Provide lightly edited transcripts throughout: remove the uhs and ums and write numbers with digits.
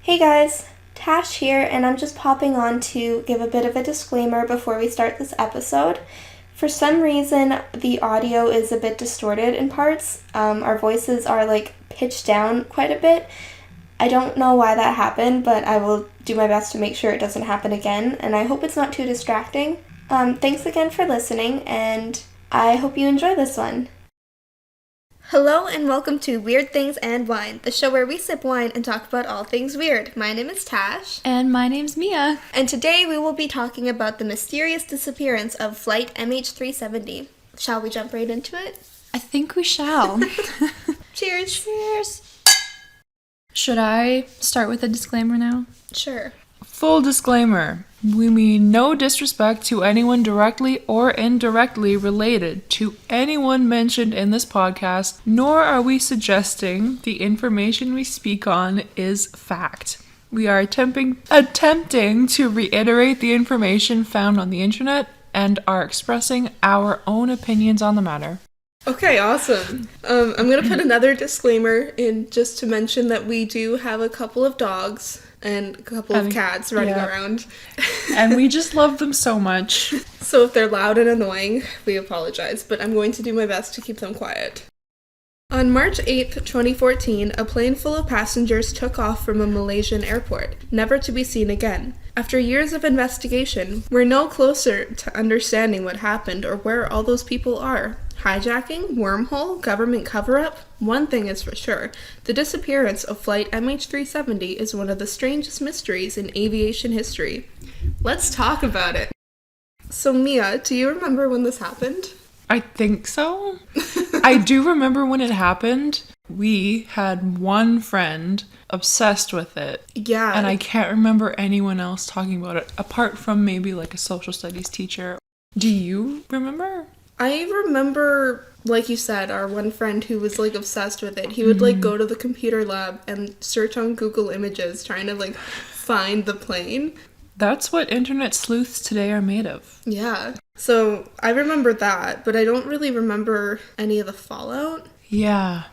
Hey guys, Tash here, and I'm just popping on to give a bit of a disclaimer before we start this episode. For some reason, the audio is a bit distorted in parts. Our voices are pitched down quite a bit. I don't know why that happened, but I will do my best to make sure it doesn't happen again, and I hope it's not too distracting. Thanks again for listening, and I hope you enjoy this one. Hello and welcome to Weird Things and Wine, the show where we sip wine and talk about all things weird. My name is Tash. And my name's Mia. And today we will be talking about the mysterious disappearance of Flight MH370. Shall we jump right into it? I think we shall. Cheers! Cheers! Should I start with a disclaimer now? Sure. Full disclaimer. We mean no disrespect to anyone directly or indirectly related to anyone mentioned in this podcast, nor are we suggesting the information we speak on is fact. We are attempting to reiterate the information found on the internet and are expressing our own opinions on the matter. Okay, awesome. I'm going to put another disclaimer in just to mention that we do have a couple of dogs and a couple of cats running around. And we just love them so much. So if they're loud and annoying, we apologize, but I'm going to do my best to keep them quiet. On March 8th, 2014, a plane full of passengers took off from a Malaysian airport, never to be seen again. After years of investigation, we're no closer to understanding what happened or where all those people are. Hijacking, wormhole, government cover-up? One thing is for sure. The disappearance of Flight MH370 is one of the strangest mysteries in aviation history. Let's talk about it. So Mia, do you remember when this happened? I think so. I do remember when it happened. We had one friend obsessed with it. Yeah. And I can't remember anyone else talking about it, apart from maybe a social studies teacher. Do you remember? I remember, like you said, our one friend who was obsessed with it. He would go to the computer lab and search on Google Images trying to find the plane. That's what internet sleuths today are made of. Yeah. So I remember that, but I don't really remember any of the fallout. Yeah.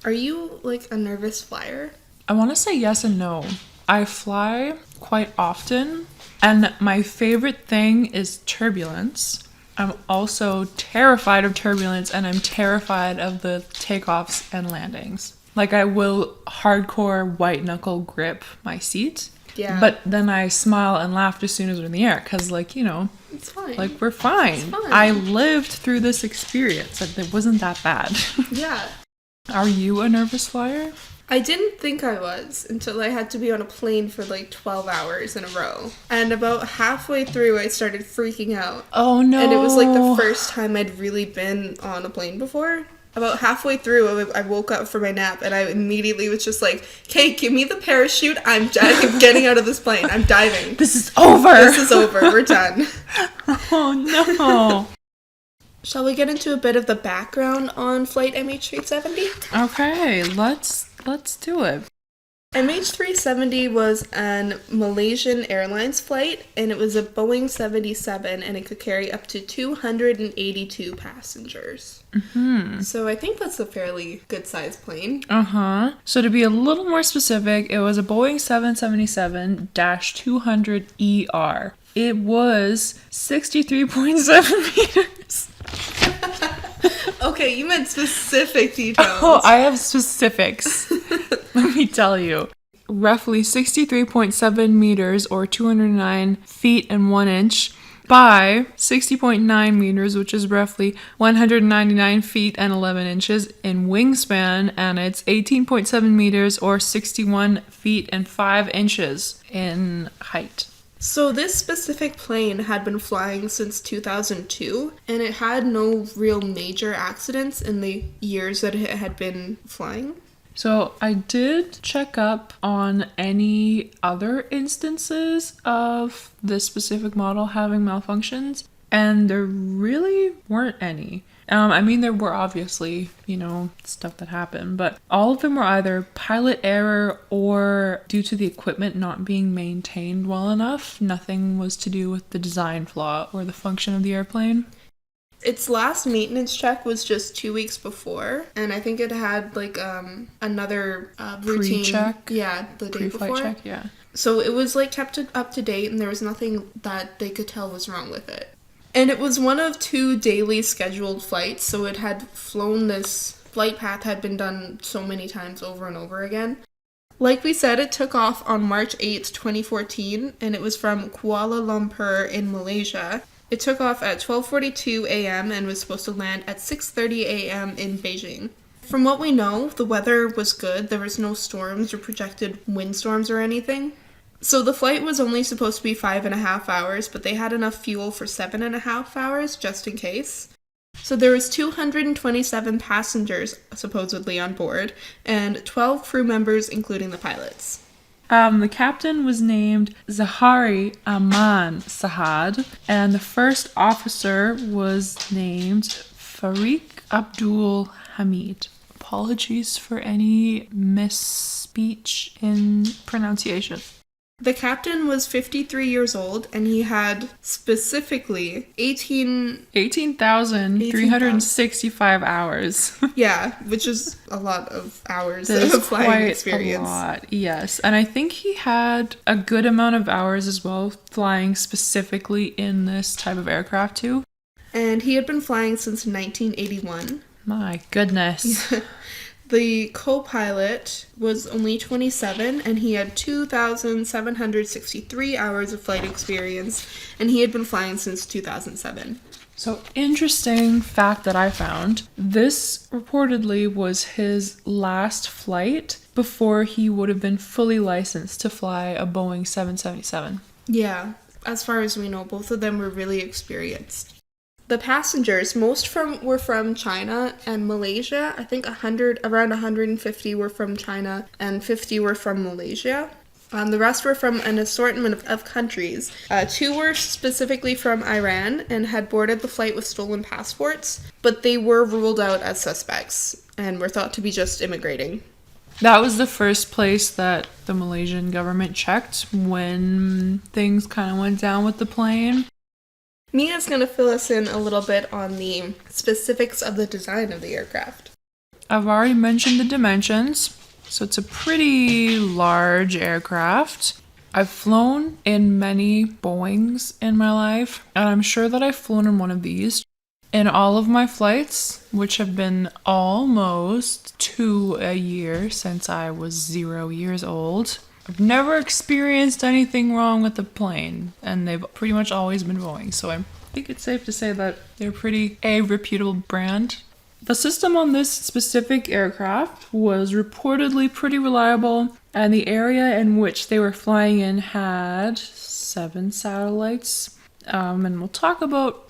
Are you a nervous flyer? I want to say yes and no. I fly quite often, and my favorite thing is turbulence. I'm also terrified of turbulence, and I'm terrified of the takeoffs and landings. I will hardcore white knuckle grip my seat. Yeah. But then I smile and laugh as soon as we're in the air, because, it's fine. We're fine. It's fine. I lived through this experience, and it wasn't that bad. Yeah. Are you a nervous flyer? I didn't think I was until I had to be on a plane for 12 hours in a row. And about halfway through, I started freaking out. Oh no. And it was the first time I'd really been on a plane before. About halfway through, I woke up from my nap and I immediately was just okay, give me the parachute. I'm getting out of this plane. I'm diving. This is over. This is over. We're done. Oh no. Shall we get into a bit of the background on Flight MH370? Okay, let's do it. MH370 was an Malaysian Airlines flight, and it was a Boeing 77, and it could carry up to 282 passengers. Mm-hmm. So I think that's a fairly good-sized plane. Uh-huh. So to be a little more specific, it was a Boeing 777-200ER. It was 63.7 meters. Okay, you meant specific details. Oh, I have specifics. Let me tell you. Roughly 63.7 meters or 209 feet and 1 inch by 60.9 meters, which is roughly 199 feet and 11 inches in wingspan, and it's 18.7 meters or 61 feet and 5 inches in height. So this specific plane had been flying since 2002, and it had no real major accidents in the years that it had been flying. So I did check up on any other instances of this specific model having malfunctions, and there really weren't any. There were obviously, stuff that happened, but all of them were either pilot error or due to the equipment not being maintained well enough. Nothing was to do with the design flaw or the function of the airplane. Its last maintenance check was just 2 weeks before, and I think it had like another routine Pre-check? Yeah, the day Pre-flight before. check, yeah. So it was like kept up to date, and there was nothing that they could tell was wrong with it. And it was one of 2 daily scheduled flights, so it had flown this flight path had been done so many times over and over again. Like we said, it took off on March 8th, 2014, and it was from Kuala Lumpur in Malaysia. It took off at 12:42 a.m. and was supposed to land at 6:30 a.m. in Beijing. From what we know, the weather was good. There was no storms or projected windstorms or anything. So the flight was only supposed to be 5.5 hours, but they had enough fuel for 7.5 hours just in case. So there was 227 passengers supposedly on board and 12 crew members, including the pilots. The captain was named Zahari Aman Sahad, and the first officer was named Farik Abdul Hamid. Apologies for any misspeech in pronunciation. The captain was 53 years old, and he had specifically 18,365 hours. Yeah, which is a lot of hours That is of flying quite experience. a lot, yes. And I think he had a good amount of hours as well, flying specifically in this type of aircraft too. And he had been flying since 1981. My goodness. The co-pilot was only 27, and he had 2,763 hours of flight experience, and he had been flying since 2007. So, interesting fact that I found. This reportedly was his last flight before he would have been fully licensed to fly a Boeing 777. Yeah, as far as we know, both of them were really experienced. The passengers, were from China and Malaysia. I think around 150 were from China and 50 were from Malaysia. The rest were from an assortment of countries. 2 were specifically from Iran and had boarded the flight with stolen passports, but they were ruled out as suspects and were thought to be just immigrating. That was the first place that the Malaysian government checked when things kind of went down with the plane. Mia's going to fill us in a little bit on the specifics of the design of the aircraft. I've already mentioned the dimensions, so it's a pretty large aircraft. I've flown in many Boeings in my life, and I'm sure that I've flown in one of these. In all of my flights, which have been almost 2 a year since I was 0 years old, I've never experienced anything wrong with the plane, and they've pretty much always been Boeing, so I think it's safe to say that they're a reputable brand. The system on this specific aircraft was reportedly pretty reliable, and the area in which they were flying in had 7 satellites, and we'll talk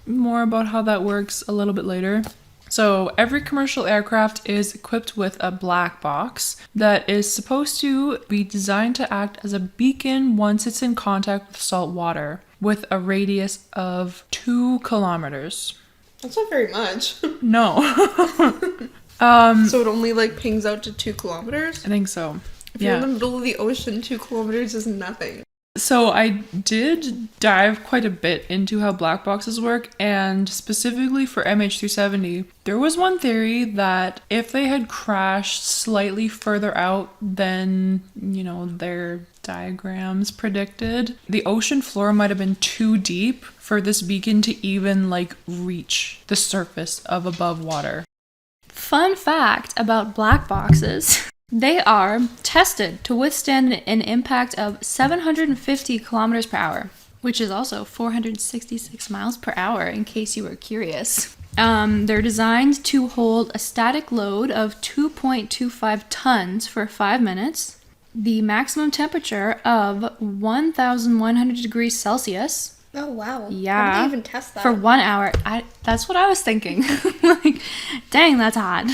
more about how that works a little bit later. So every commercial aircraft is equipped with a black box that is supposed to be designed to act as a beacon once it's in contact with salt water, with a radius of 2 kilometers. That's not very much. No. So it only pings out to 2 kilometers? I think so. If you're in the middle of the ocean, 2 kilometers is nothing. So I did dive quite a bit into how black boxes work, and specifically for MH370, there was one theory that if they had crashed slightly further out than, their diagrams predicted, the ocean floor might have been too deep for this beacon to even reach the surface of above water. Fun fact about black boxes. They are tested to withstand an impact of 750 kilometers per hour, which is also 466 miles per hour, in case you were curious. They're designed to hold a static load of 2.25 tons for 5 minutes, the maximum temperature of 1,100 degrees Celsius. Oh, wow. Yeah. How did they even test that? For 1 hour. That's what I was thinking. Dang, that's hot.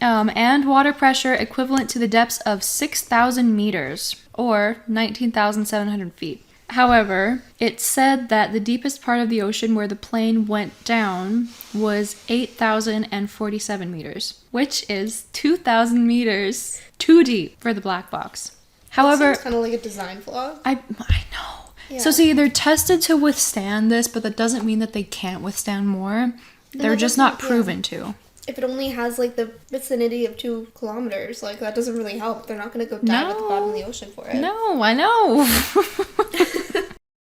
And water pressure equivalent to the depths of 6,000 meters, or 19,700 feet. However, it said that the deepest part of the ocean where the plane went down was 8,047 meters, which is 2,000 meters too deep for the black box. However, that seems kind of like a design flaw. I know. Yeah. So see, they're tested to withstand this, but that doesn't mean that they can't withstand more. They're just not proven to. If it only has, like, the vicinity of 2 kilometers, like, that doesn't really help. They're not going to go dive at the bottom of the ocean for it. No, I know.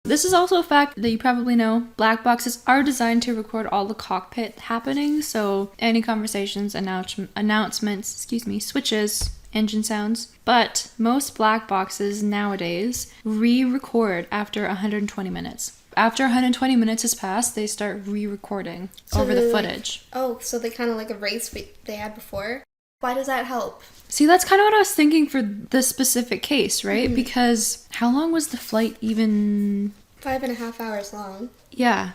This is also a fact that you probably know. Black boxes are designed to record all the cockpit happenings, so any conversations, announcements, switches, engine sounds. But most black boxes nowadays re-record after 120 minutes. After 120 minutes has passed, they start re-recording over the footage. So they kind of like erase what they had before? Why does that help? See, that's kind of what I was thinking for this specific case, right? Mm-hmm. Because how long was the flight even? 5.5 hours long. Yeah.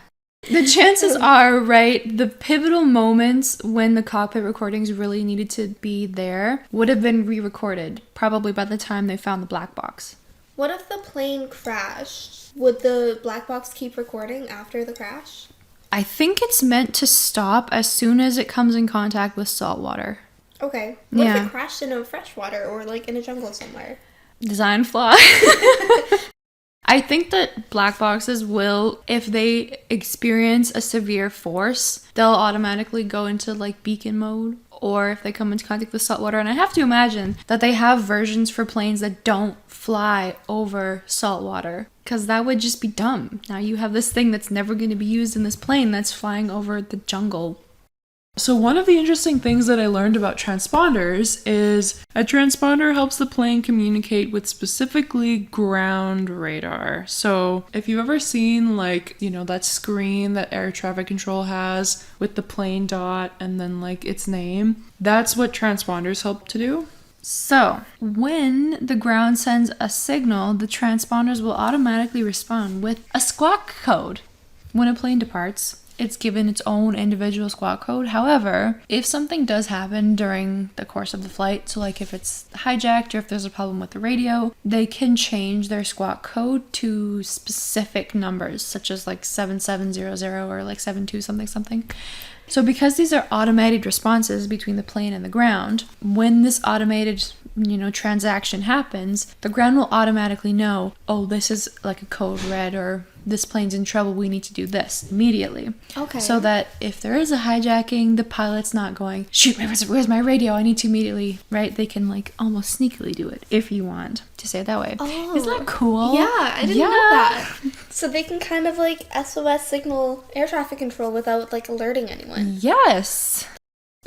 The chances are, right, the pivotal moments when the cockpit recordings really needed to be there would have been re-recorded, probably by the time they found the black box. What if the plane crashed? Would the black box keep recording after the crash? I think it's meant to stop as soon as it comes in contact with salt water. Okay. What if it crashed in a freshwater or like in a jungle somewhere? Design flaw. I think that black boxes will, if they experience a severe force, they'll automatically go into like beacon mode, or if they come into contact with salt water. And I have to imagine that they have versions for planes that don't fly over salt water, because that would just be dumb. Now you have this thing that's never going to be used in this plane that's flying over the jungle. So one of the interesting things that I learned about transponders is a transponder helps the plane communicate with specifically ground radar. So if you've ever seen that screen that air traffic control has with the plane dot and then like its name, that's what transponders help to do. So when the ground sends a signal, the transponders will automatically respond with a squawk code. When a plane departs, it's given its own individual squawk code. However, if something does happen during the course of the flight, so like if it's hijacked or if there's a problem with the radio, they can change their squawk code to specific numbers, such as like 7700 or like 72 something. So because these are automated responses between the plane and the ground, when this automated transaction happens, the ground will automatically know, oh, this is like a code red, or this plane's in trouble, we need to do this immediately. Okay. So that if there is a hijacking, the pilot's not going, shoot, where's my radio? I need to immediately, right? They can like almost sneakily do it, if you want to say it that way. Oh. Isn't that cool? Yeah, I didn't know that. So they can kind of like SOS signal air traffic control without like alerting anyone. Yes.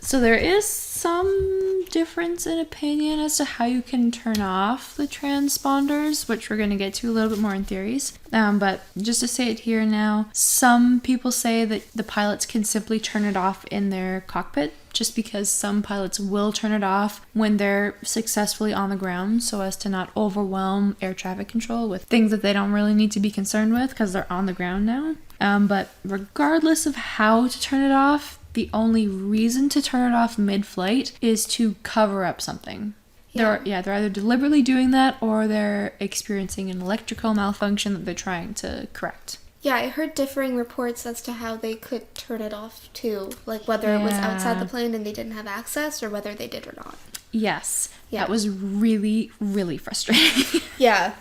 So there is some difference in opinion as to how you can turn off the transponders, which we're going to get to a little bit more in theories. But just to say it here now, some people say that the pilots can simply turn it off in their cockpit, just because some pilots will turn it off when they're successfully on the ground, so as to not overwhelm air traffic control with things that they don't really need to be concerned with because they're on the ground now. But regardless of how to turn it off, the only reason to turn it off mid-flight is to cover up something. Yeah. They're either deliberately doing that or they're experiencing an electrical malfunction that they're trying to correct. Yeah, I heard differing reports as to how they could turn it off too. Like whether it was outside the plane and they didn't have access, or whether they did or not. Yes. Yeah. That was really, really frustrating. Yeah.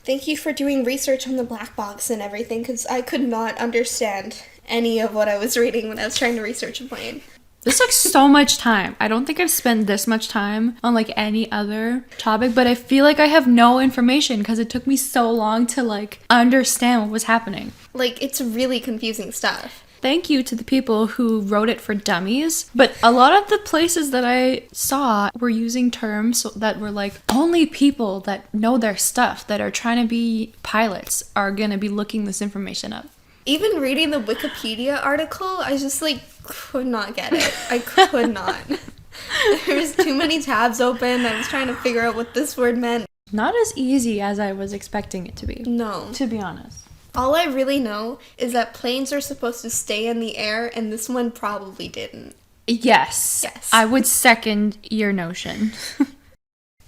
Thank you for doing research on the black box and everything, because I could not understand any of what I was reading when I was trying to research a plane. This took so much time. I don't think I've spent this much time on like any other topic, but I feel like I have no information because it took me so long to like understand what was happening. Like, it's really confusing stuff. Thank you to the people who wrote it for dummies, but a lot of the places that I saw were using terms that were like, only people that know their stuff, that are trying to be pilots, are gonna be looking this information up. Even reading the Wikipedia article, I just like could not get it. I could not. There was too many tabs open. I was trying to figure out what this word meant. Not as easy as I was expecting it to be. No. To be honest. All I really know is that planes are supposed to stay in the air, and this one probably didn't. Yes. I would second your notion.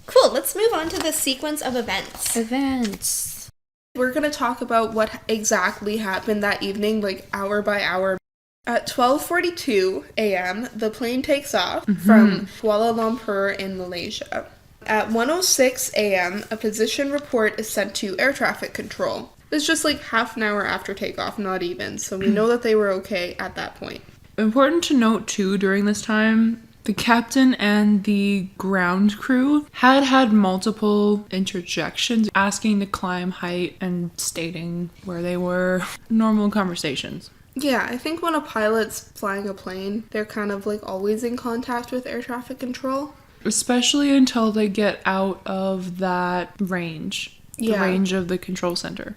Cool, let's move on to the sequence of events. We're going to talk about what exactly happened that evening, like hour by hour. At 12:42 a.m., the plane takes off from Kuala Lumpur in Malaysia. At 1:06 a.m., a position report is sent to air traffic control. It's just like half an hour after takeoff, not even. So we know that they were okay at that point. Important to note too, during this time, the captain and the ground crew had multiple interjections asking to climb height and stating where they were. Normal conversations. Yeah, I think when a pilot's flying a plane, they're kind of like always in contact with air traffic control. Especially until they get out of that range. The range of the control center.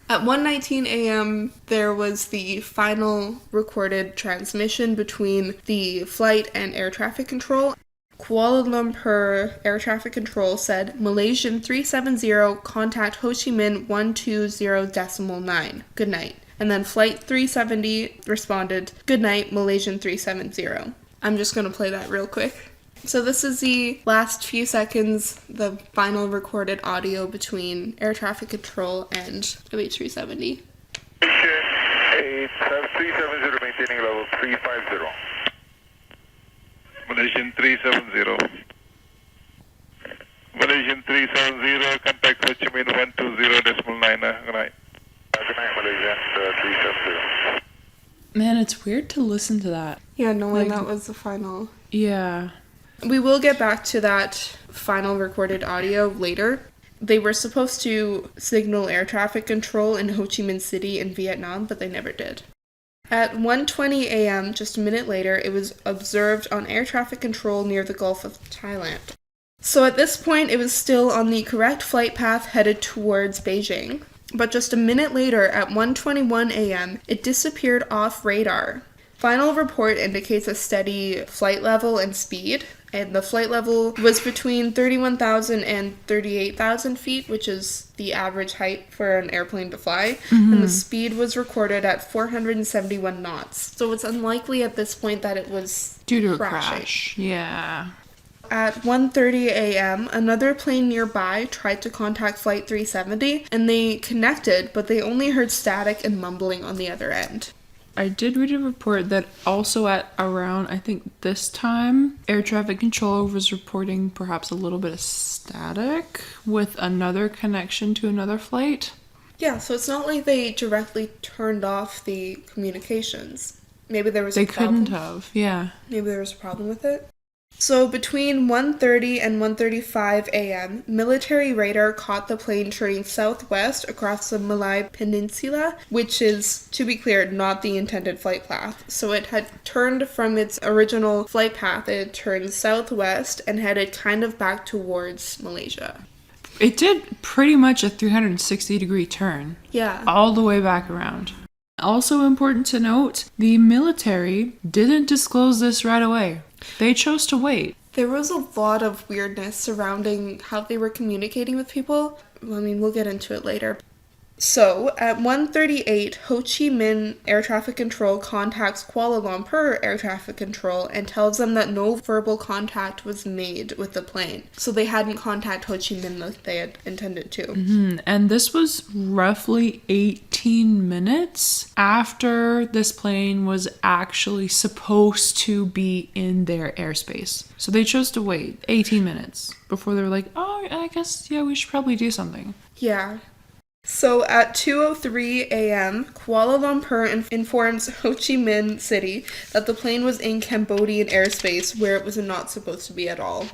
At 1:19 a.m., there was the final recorded transmission between the flight and air traffic control. Kuala Lumpur Air Traffic Control said, Malaysian 370, contact Ho Chi Minh 120.9. Good night. And then Flight 370 responded, good night, Malaysian 370. I'm just going to play that real quick. So this is the last few seconds, the final recorded audio between air traffic control and MH370. 370 maintaining level 350. Malaysian 370. Malaysian 370, contact Ho Chi Minh 120.9. Good night. Good night, Malaysian 370. Man, it's weird to listen to that. Yeah, knowing that was the final. Yeah. We will get back to that final recorded audio later. They were supposed to signal air traffic control in Ho Chi Minh City in Vietnam, but they never did. At 1:20 a.m., just a minute later, it was observed on air traffic control near the Gulf of Thailand. So at this point, it was still on the correct flight path headed towards Beijing. But just a minute later, at 1:21 a.m., it disappeared off radar. Final report indicates a steady flight level and speed, and the flight level was between 31,000 and 38,000 feet, which is the average height for an airplane to fly, and the speed was recorded at 471 knots. So it's unlikely at this point that it was Due to a crashing. crash. Yeah. At 1:30 a.m., another plane nearby tried to contact Flight 370, and they connected, but they only heard static and mumbling on the other end. I did read a report that also at around, I think this time, air traffic control was reporting perhaps a little bit of static with another connection to another flight. Yeah, so it's not like they directly turned off the communications. Maybe there was a problem. They couldn't have, yeah. Maybe there was a problem with it. So between 1:30 and 1:35 a.m., military radar caught the plane turning southwest across the Malay Peninsula, which is, to be clear, not the intended flight path. So it had turned from its original flight path, it turned southwest and headed kind of back towards Malaysia. It did pretty much a 360-degree turn. Yeah. All the way back around. Also important to note, the military didn't disclose this right away. They chose to wait. There was a lot of weirdness surrounding how they were communicating with people. I mean, we'll get into it later. So, at 1:38, Ho Chi Minh Air Traffic Control contacts Kuala Lumpur Air Traffic Control and tells them that no verbal contact was made with the plane. So they hadn't contacted Ho Chi Minh like they had intended to. And this was roughly 18 minutes after this plane was actually supposed to be in their airspace. So they chose to wait 18 minutes before they were like, oh, I guess, yeah, we should probably do something. Yeah. So at 2:03 a.m., Kuala Lumpur informs Ho Chi Minh City that the plane was in Cambodian airspace where it was not supposed to be at all.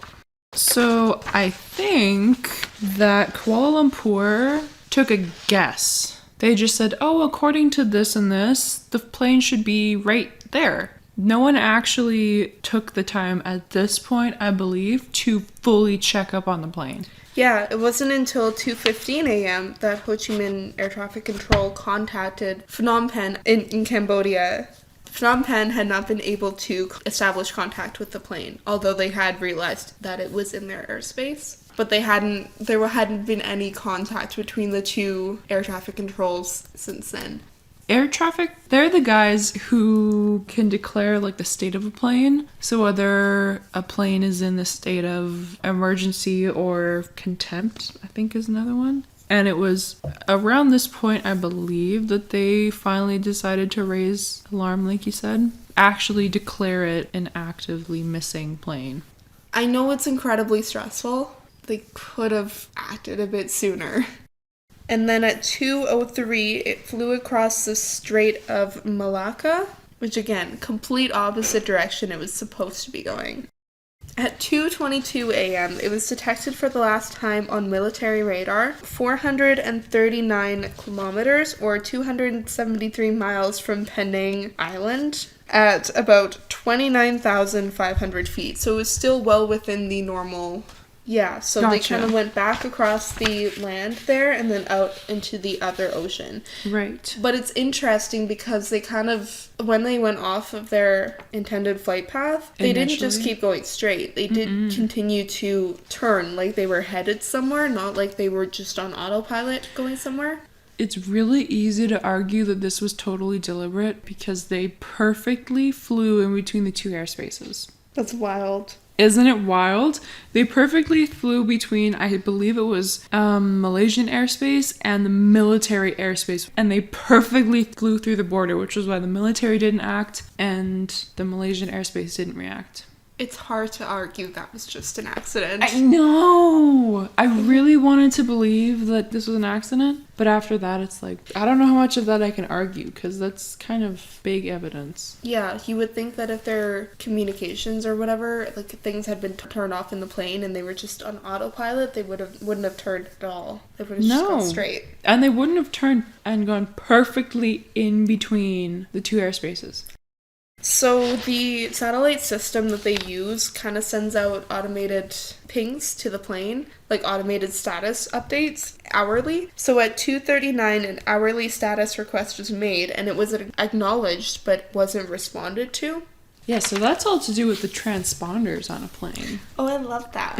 So I think that Kuala Lumpur took a guess. They just said, oh, according to this and this, the plane should be right there. No one actually took the time at this point, I believe, to fully check up on the plane. Yeah, it wasn't until 2:15 a.m. that Ho Chi Minh Air Traffic Control contacted Phnom Penh in Cambodia. Phnom Penh had not been able to establish contact with the plane, although they had realized that it was in their airspace. But there hadn't been any contact between the two air traffic controls since then. Air traffic, they're the guys who can declare like the state of a plane. So whether a plane is in the state of emergency or contempt, I think is another one. And it was around this point, I believe, that they finally decided to raise alarm, like you said. Actually declare it an actively missing plane. I know it's incredibly stressful. They could have acted a bit sooner. And then at 2:03, it flew across the Strait of Malacca, which again, complete opposite direction it was supposed to be going. At 2:22 a.m., it was detected for the last time on military radar, 439 kilometers or 273 miles from Penang Island at about 29,500 feet. So it was still well within the normal. Yeah, so they kind of went back across the land there and then out into the other ocean. Right. But it's interesting because they kind of, when they went off of their intended flight path, they didn't just keep going straight. They did continue to turn like they were headed somewhere, not like they were just on autopilot going somewhere. It's really easy to argue that this was totally deliberate because they perfectly flew in between the two airspaces. That's wild. Isn't it wild? They perfectly flew between, I believe it was Malaysian airspace and the military airspace. And they perfectly flew through the border, which was why the military didn't act and the Malaysian airspace didn't react. It's hard to argue that was just an accident. I know! I really wanted to believe that this was an accident, but after that it's like, I don't know how much of that I can argue, because that's kind of big evidence. Yeah, you would think that if their communications or whatever, like things had been turned off in the plane and they were just on autopilot, they wouldn't have turned at all. They would have just gone straight. And they wouldn't have turned and gone perfectly in between the two airspaces. So the satellite system that they use kind of sends out automated pings to the plane, like automated status updates hourly. So at 2:39, an hourly status request was made and it was acknowledged but wasn't responded to. Yeah, so that's all to do with the transponders on a plane. Oh, I love that.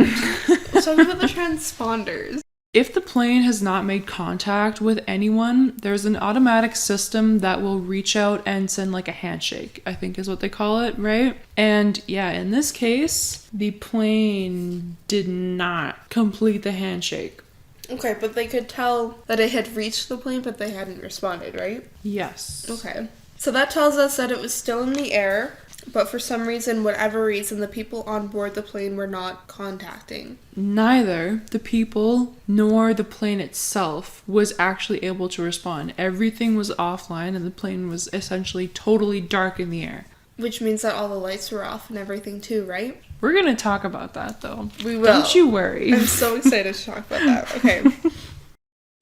Let's talk about the transponders. If the plane has not made contact with anyone, there's an automatic system that will reach out and send like a handshake, I think is what they call it, right? And yeah, in this case, the plane did not complete the handshake. Okay, but they could tell that it had reached the plane, but they hadn't responded, right? Yes. Okay. So that tells us that it was still in the air, but for some reason, whatever reason, the people on board the plane were not contacting. Neither the people nor the plane itself was actually able to respond. Everything was offline and the plane was essentially totally dark in the air. Which means that all the lights were off and everything too, right? We're going to talk about that though. We will. Don't you worry. I'm so excited to talk about that. Okay.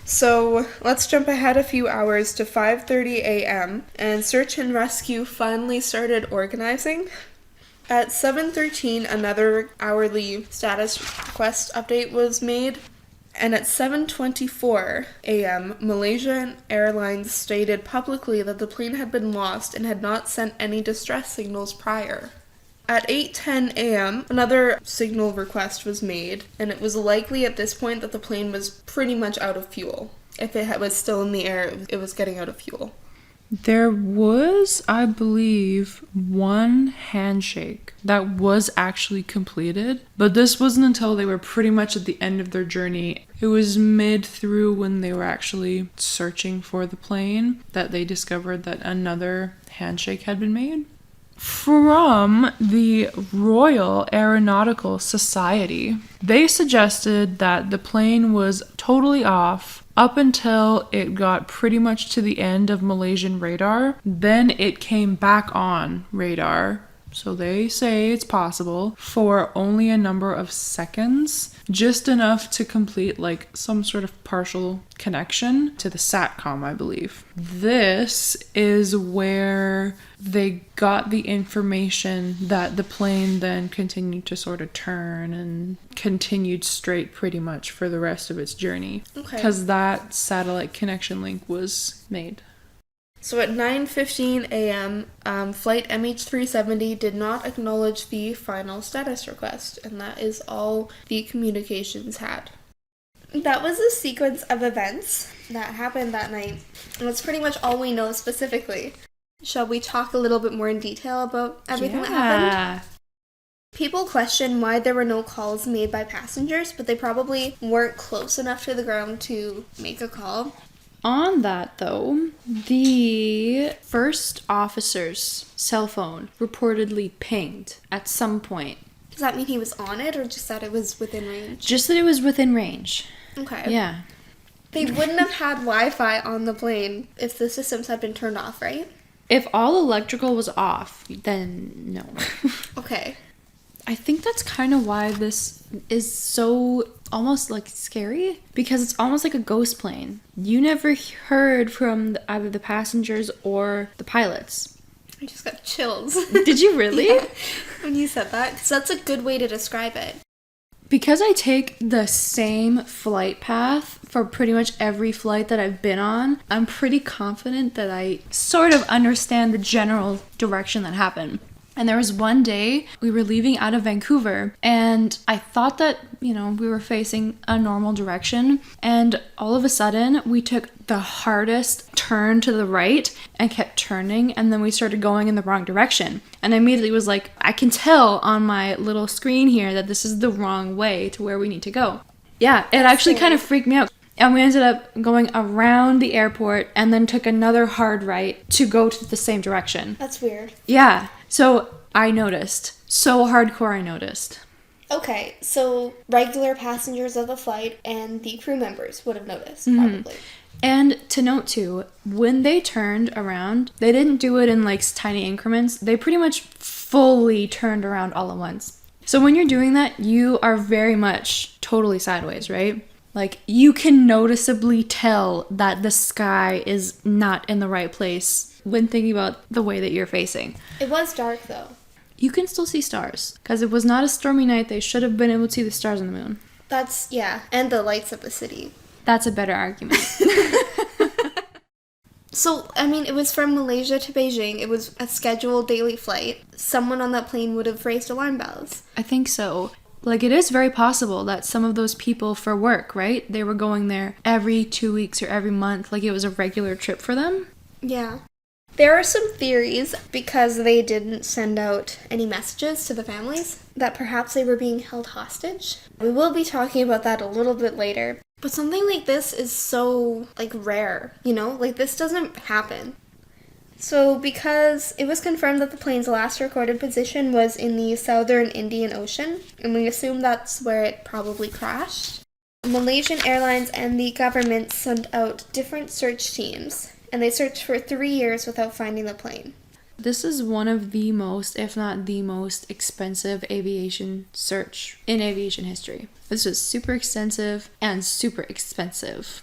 So let's jump ahead a few hours to 5:30 a.m. and search and rescue finally started organizing. At 7:13, another hourly status request update was made. And at 7:24 a.m., Malaysian Airlines stated publicly that the plane had been lost and had not sent any distress signals prior. At 8:10 a.m., another signal request was made, and it was likely at this point that the plane was pretty much out of fuel. If it was still in the air, it was getting out of fuel. There was, I believe, one handshake that was actually completed, but this wasn't until they were pretty much at the end of their journey. It was mid through when they were actually searching for the plane that they discovered that another handshake had been made. From the Royal Aeronautical Society, they suggested that the plane was totally off up until it got pretty much to the end of Malaysian radar. Then it came back on radar. So they say it's possible for only a number of seconds, just enough to complete like some sort of partial connection to the SATCOM, I believe. This is where they got the information that the plane then continued to sort of turn and continued straight pretty much for the rest of its journey. Okay. Because that satellite connection link was made. So at 9:15 a.m., Flight MH370 did not acknowledge the final status request, and that is all the communications had. That was a sequence of events that happened that night, and that's pretty much all we know specifically. Shall we talk a little bit more in detail about everything that happened? People question why there were no calls made by passengers, but they probably weren't close enough to the ground to make a call. On that, though, the first officer's cell phone reportedly pinged at some point. Does that mean he was on it, or just that it was within range? Just that it was within range. Okay. Yeah. They wouldn't have had Wi-Fi on the plane if the systems had been turned off, right? If all electrical was off, then no. Okay. I think that's kind of why this is so almost like scary, because it's almost like a ghost plane. You never heard from either the passengers or the pilots. I just got chills. Did you really? Yeah, when you said that, because that's a good way to describe it. Because I take the same flight path for pretty much every flight that I've been on, I'm pretty confident that I sort of understand the general direction that happened. And there was one day we were leaving out of Vancouver, and I thought that, we were facing a normal direction, and all of a sudden we took the hardest turn to the right and kept turning, and then we started going in the wrong direction. And I immediately was like, I can tell on my little screen here that this is the wrong way to where we need to go. Yeah, it actually kind of freaked me out. And we ended up going around the airport and then took another hard right to go to the same direction. That's weird. Yeah. So I noticed. So hardcore I noticed. Okay, so regular passengers of the flight and the crew members would have noticed, probably. And to note too, when they turned around, they didn't do it in like tiny increments. They pretty much fully turned around all at once. So when you're doing that, you are very much totally sideways, right? Like, you can noticeably tell that the sky is not in the right place when thinking about the way that you're facing. It was dark, though. You can still see stars. Because it was not a stormy night, they should have been able to see the stars on the moon. That's, yeah, and the lights of the city. That's a better argument. So, I mean, it was from Malaysia to Beijing. It was a scheduled daily flight. Someone on that plane would have raised alarm bells. I think so. Like, it is very possible that some of those people for work, right? They were going there every 2 weeks or every month. Like, it was a regular trip for them. Yeah. There are some theories, because they didn't send out any messages to the families, that perhaps they were being held hostage. We will be talking about that a little bit later. But something like this is so, rare, Like, this doesn't happen. So, because it was confirmed that the plane's last recorded position was in the southern Indian Ocean, and we assume that's where it probably crashed, Malaysian Airlines and the government sent out different search teams, and they searched for 3 years without finding the plane. This is one of the most, if not the most expensive aviation search in aviation history. This was super extensive and super expensive.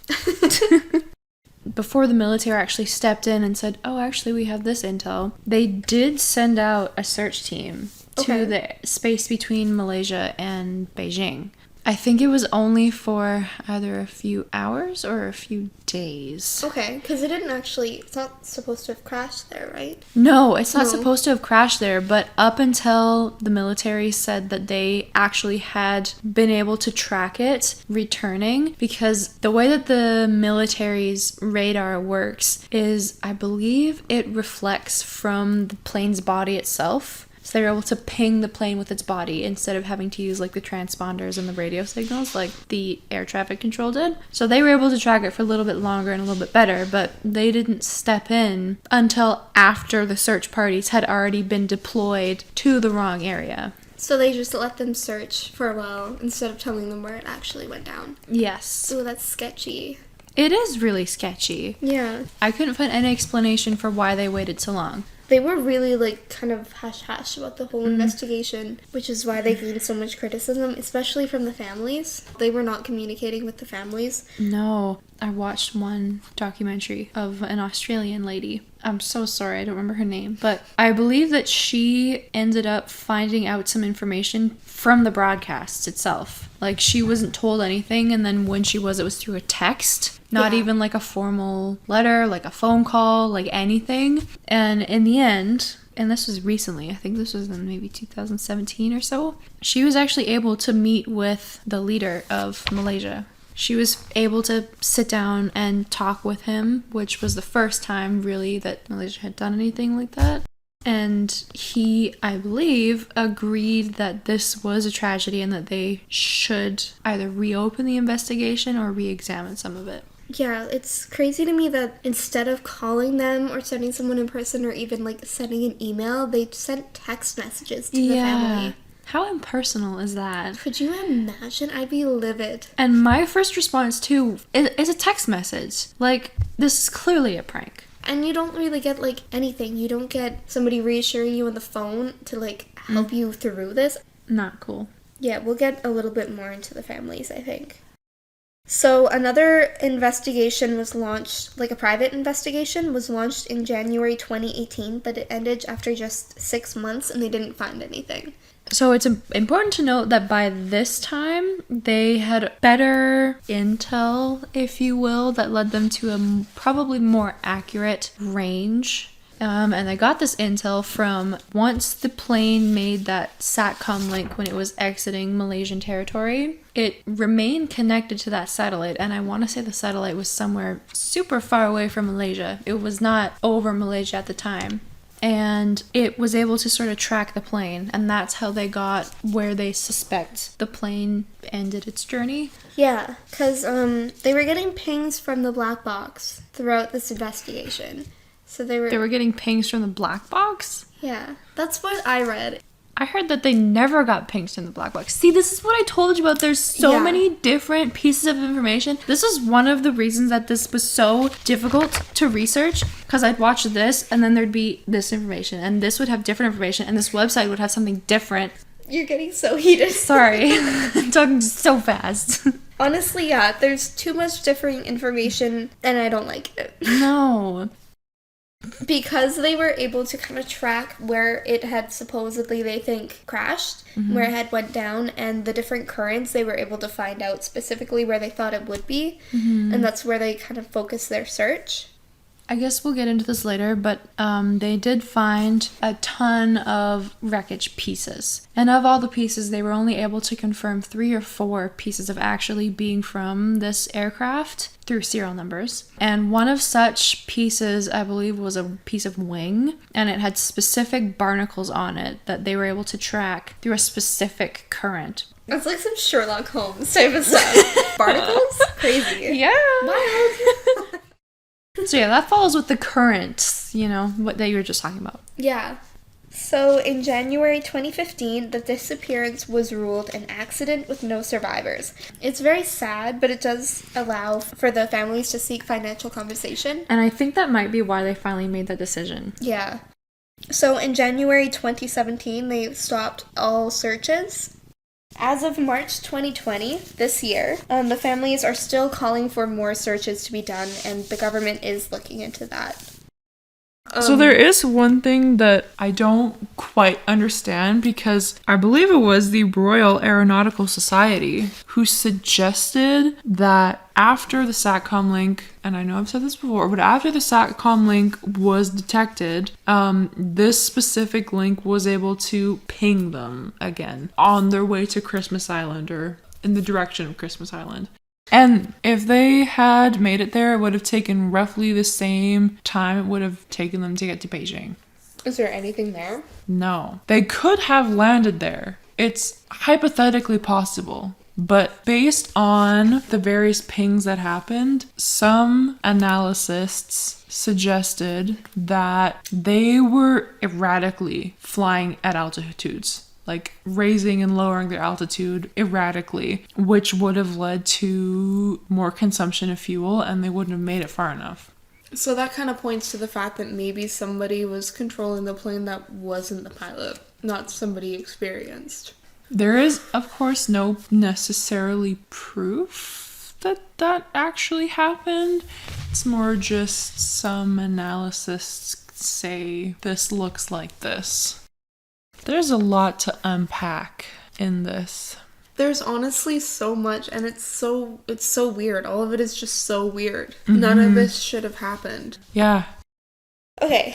Before the military actually stepped in and said, oh, actually, we have this intel, they did send out a search team to the space between Malaysia and Beijing. I think it was only for either a few hours or a few days. Okay, because it's not supposed to have crashed there, right? No, it's not supposed to have crashed there, but up until the military said that they actually had been able to track it returning, because the way that the military's radar works is, I believe, it reflects from the plane's body itself. So they were able to ping the plane with its body instead of having to use the transponders and the radio signals like the air traffic control did. So they were able to track it for a little bit longer and a little bit better, but they didn't step in until after the search parties had already been deployed to the wrong area. So they just let them search for a while instead of telling them where it actually went down. Yes. Ooh, that's sketchy. It is really sketchy. Yeah. I couldn't find any explanation for why they waited so long. They were really, kind of hush-hush about the whole investigation, which is why they gained so much criticism, especially from the families. They were not communicating with the families. No. I watched one documentary of an Australian lady. I'm so sorry, I don't remember her name, but I believe that she ended up finding out some information from the broadcast itself. Like, she wasn't told anything, and then when she was, it was through a text. Not even a formal letter, a phone call, anything. And in the end, and this was recently, I think this was in maybe 2017 or so, she was actually able to meet with the leader of Malaysia. She was able to sit down and talk with him, which was the first time really that Malaysia had done anything like that. And he, I believe, agreed that this was a tragedy and that they should either reopen the investigation or re-examine some of it. Yeah, it's crazy to me that instead of calling them or sending someone in person or even sending an email, they sent text messages to the family. How impersonal is that? Could you imagine? I'd be livid. And my first response, too, is a text message. Like, this is clearly a prank. And you don't really get, like, anything. You don't get somebody reassuring you on the phone to, like, help you through this. Not cool. Yeah, we'll get a little bit more into the families, I think. So another investigation was launched, like a private investigation, was launched in January 2018, but it ended after just 6 months and they didn't find anything. So it's important to note that by this time, they had better intel, if you will, that led them to a probably more accurate range. And they got this intel from once the plane made that SATCOM link when it was exiting Malaysian territory. It remained connected to that satellite, and I want to say the satellite was somewhere super far away from Malaysia. It was not over Malaysia at the time. And it was able to sort of track the plane, and that's how they got where they suspect the plane ended its journey. Yeah, because they were getting pings from the black box throughout this investigation. So they were getting pings from the black box? Yeah, that's what I read. I heard that they never got pings from the black box. See, this is what I told you about. There's so many different pieces of information. This is one of the reasons that this was so difficult to research, because I'd watch this and then there'd be this information and this would have different information and this website would have something different. You're getting so heated. Sorry. I'm talking so fast. Honestly, yeah, there's too much differing information and I don't like it. No. Because they were able to kind of track where it had supposedly, they think, crashed, where it had went down, and the different currents, they were able to find out specifically where they thought it would be, and that's where they kind of focused their search. I guess we'll get into this later, but they did find a ton of wreckage pieces. And of all the pieces, they were only able to confirm 3 or 4 pieces of actually being from this aircraft through serial numbers. And one of such pieces, I believe, was a piece of wing, and it had specific barnacles on it that they were able to track through a specific current. It's like some Sherlock Holmes type of stuff. Barnacles? Crazy. Yeah. Wild. So yeah, that follows with the currents, you know, what that you were just talking about. Yeah. So in January 2015, the disappearance was ruled an accident with no survivors. It's very sad, but it does allow for the families to seek financial compensation. And I think that might be why they finally made that decision. Yeah. So in January 2017, they stopped all searches. As of March 2020, this year, the families are still calling for more searches to be done, and the government is looking into that. So there is one thing that I don't quite understand, because I believe it was the Royal Aeronautical Society who suggested that after the SATCOM link, and I know I've said this before, but after the SATCOM link was detected, this specific link was able to ping them again on their way to Christmas Island, or in the direction of Christmas Island. And if they had made it there, it would have taken roughly the same time it would have taken them to get to Beijing. Is there anything there? No. They could have landed there. It's hypothetically possible. But based on the various pings that happened, some analysts suggested that they were erratically flying at altitudes. Like raising and lowering their altitude erratically, which would have led to more consumption of fuel, and they wouldn't have made it far enough. So that kind of points to the fact that maybe somebody was controlling the plane that wasn't the pilot, not somebody experienced. There is, of course, no necessarily proof that that actually happened. It's more just some analysts say this looks like this. There's a lot to unpack in this. There's honestly so much, and it's so weird. All of it is just so weird. None of this should have happened. Yeah. Okay,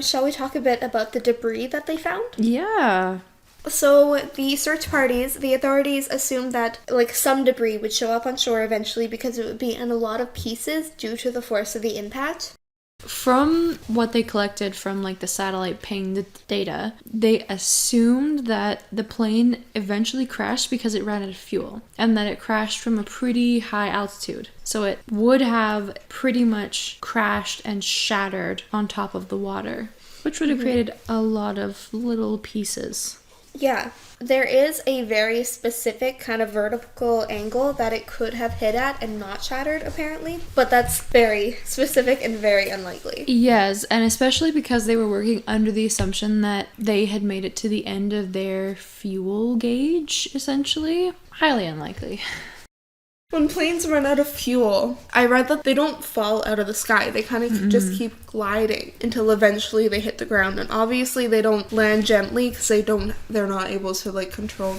shall we talk a bit about the debris that they found? Yeah. So the search parties, the authorities assumed that like some debris would show up on shore eventually because it would be in a lot of pieces due to the force of the impact. From what they collected from like the satellite ping data, they assumed that the plane eventually crashed because it ran out of fuel, and that it crashed from a pretty high altitude. So it would have pretty much crashed and shattered on top of the water, which would have created a lot of little pieces. Yeah, There is a very specific kind of vertical angle that it could have hit at and not shattered, apparently. But that's very specific and very unlikely. Yes, and especially because they were working under the assumption that they had made it to the end of their fuel gauge, essentially. Highly unlikely. When planes run out of fuel, I read that they don't fall out of the sky. They kind of just keep gliding until eventually they hit the ground. And obviously they don't land gently because they're not able to like control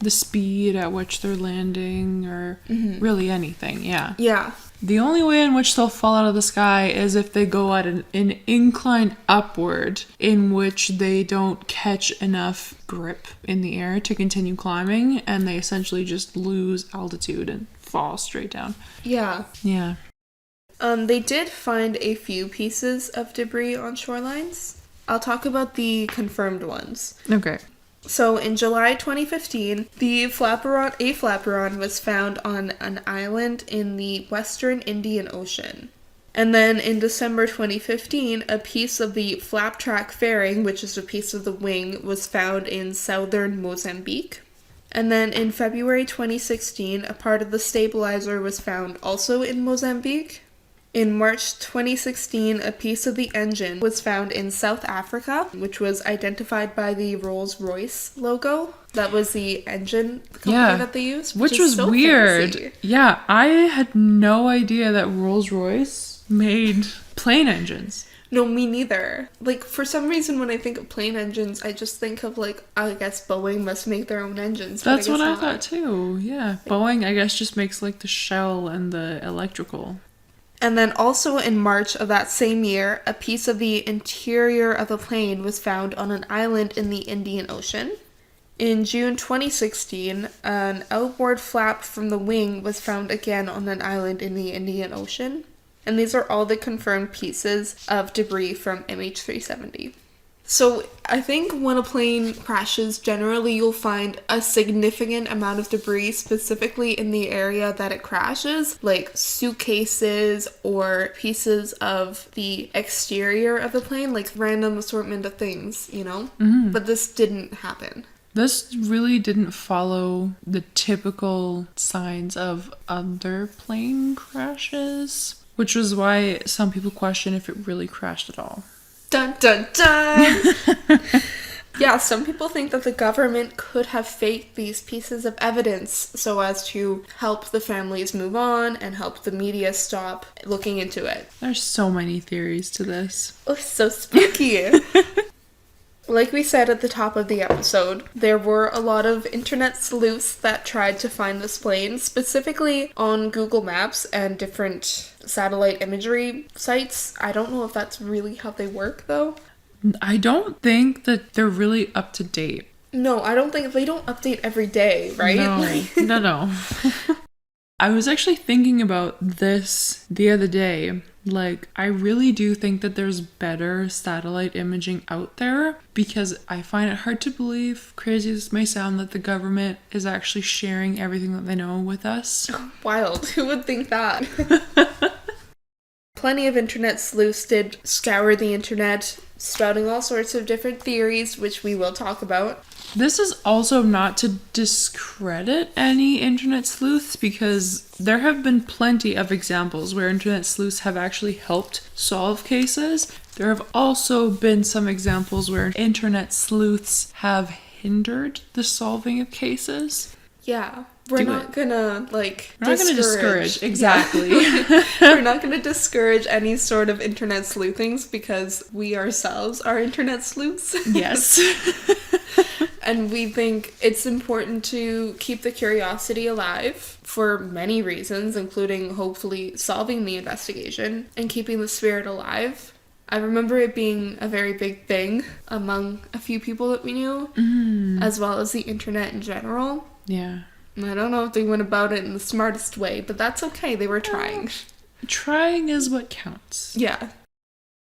The speed at which they're landing or really anything, yeah. Yeah. The only way in which they'll fall out of the sky is if they go at an incline upward in which they don't catch enough grip in the air to continue climbing, and they essentially just lose altitude and fall straight down. Yeah. Yeah. They did find a few pieces of debris on shorelines. I'll talk about the confirmed ones. Okay. So in July 2015, a flaperon was found on an island in the western Indian Ocean. And then in December 2015, a piece of the flap track fairing, which is a piece of the wing, was found in southern Mozambique. And then in February 2016, a part of the stabilizer was found also in Mozambique. In March 2016, a piece of the engine was found in South Africa, which was identified by the Rolls-Royce logo. That was the engine company that they used. Which was so weird. Fancy. Yeah, I had no idea that Rolls-Royce made plane engines. No, me neither. Like, for some reason, when I think of plane engines, I just think of, like, I guess Boeing must make their own engines. That's what I thought, too. Yeah. Boeing, I guess, just makes, like, the shell and the electrical. And then also in March of that same year, a piece of the interior of a plane was found on an island in the Indian Ocean. In June 2016, an outboard flap from the wing was found again on an island in the Indian Ocean. And these are all the confirmed pieces of debris from MH370. So I think when a plane crashes, generally you'll find a significant amount of debris specifically in the area that it crashes, like suitcases or pieces of the exterior of the plane, like random assortment of things, you know? But this didn't happen. This really didn't follow the typical signs of other plane crashes, which was why some people question if it really crashed at all. Dun dun dun! Yeah, some people think that the government could have faked these pieces of evidence so as to help the families move on and help the media stop looking into it. There's so many theories to this. Oh, so spooky! Like we said at the top of the episode, there were a lot of internet sleuths that tried to find this plane, specifically on Google Maps and different satellite imagery sites. I don't know if that's really how they work, though. I don't think that they're really up to date. No, I don't think they don't update every day, right? No. I was actually thinking about this the other day. Like, I really do think that there's better satellite imaging out there because I find it hard to believe, crazy as this may sound, that the government is actually sharing everything that they know with us. Wild. Who would think that? Plenty of internet sleuths did scour the internet, spouting all sorts of different theories, which we will talk about. This is also not to discredit any internet sleuths because there have been plenty of examples where internet sleuths have actually helped solve cases. There have also been some examples where internet sleuths have hindered the solving of cases. Yeah. We're not gonna discourage. Exactly. We're not gonna discourage any sort of internet sleuthings because we ourselves are internet sleuths. Yes. And we think it's important to keep the curiosity alive for many reasons, including hopefully solving the investigation and keeping the spirit alive. I remember it being a very big thing among a few people that we knew, as well as the internet in general. Yeah. I don't know if they went about it in the smartest way, but that's okay. They were trying. Trying is what counts. Yeah.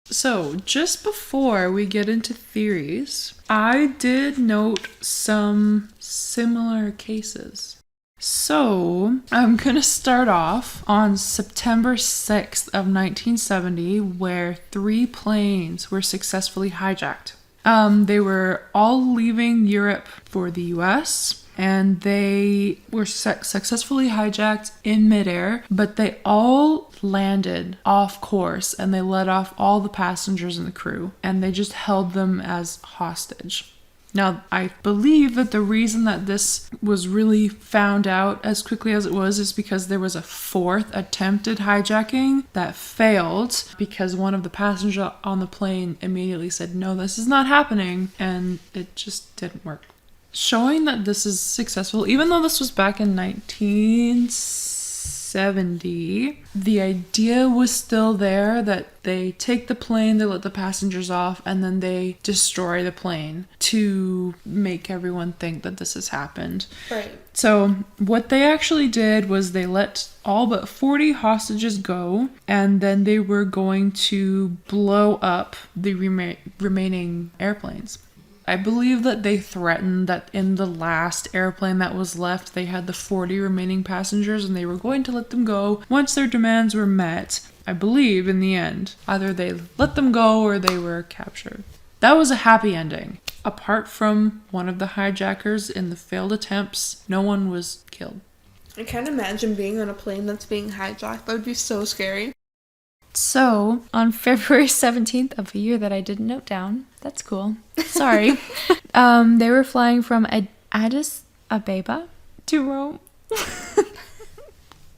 So, just before we get into theories, I did note some similar cases. So, I'm going to start off on September 6th of 1970, where 3 planes were successfully hijacked. They were all leaving Europe for the US, and they were successfully hijacked in midair, but they all landed off course and they let off all the passengers and the crew, and they just held them as hostage. Now, I believe that the reason that this was really found out as quickly as it was is because there was a fourth attempted hijacking that failed because one of the passengers on the plane immediately said, no, this is not happening, and it just didn't work. Showing that this is successful, even though this was back in 1970, the idea was still there that they take the plane, they let the passengers off, and then they destroy the plane to make everyone think that this has happened. Right. So what they actually did was they let all but 40 hostages go, and then they were going to blow up the remaining airplanes. I believe that they threatened that in the last airplane that was left, they had the 40 remaining passengers and they were going to let them go once their demands were met. I believe in the end, either they let them go or they were captured. That was a happy ending. Apart from one of the hijackers in the failed attempts, no one was killed. I can't imagine being on a plane that's being hijacked. That would be so scary. So, on February 17th of a year that I didn't note down, that's cool, sorry, they were flying from Addis Ababa to Rome.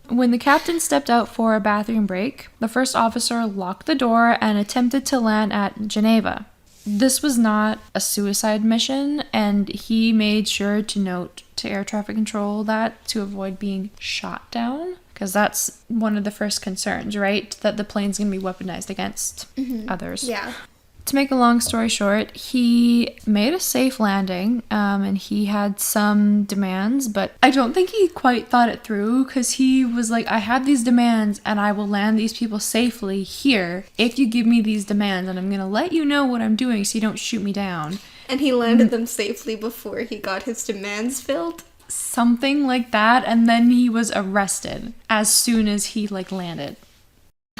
When the captain stepped out for a bathroom break, the first officer locked the door and attempted to land at Geneva. This was not a suicide mission, and he made sure to note to air traffic control that to avoid being shot down. Because that's one of the first concerns, right? That the plane's going to be weaponized against others. Yeah. To make a long story short, he made a safe landing, and he had some demands, but I don't think he quite thought it through, because he was like, I have these demands, and I will land these people safely here if you give me these demands, and I'm going to let you know what I'm doing so you don't shoot me down. And he landed them safely before he got his demands filled? Something like that, and then he was arrested as soon as he landed.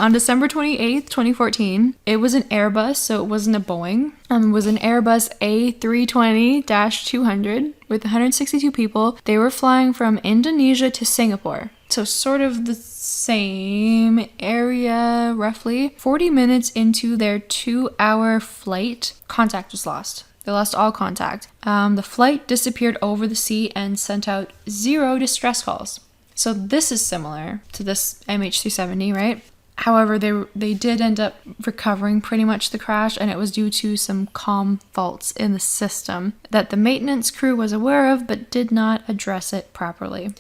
On December 28th, 2014, it was an Airbus, so it wasn't a Boeing. It was an Airbus A320-200 with 162 people. They were flying from Indonesia to Singapore, so sort of the same area, roughly. 40 minutes into their 2-hour flight, contact was lost. They lost all contact. The flight disappeared over the sea and sent out 0 distress calls. So this is similar to this MH370, right? However, they did end up recovering pretty much the crash, and it was due to some comm faults in the system that the maintenance crew was aware of but did not address it properly.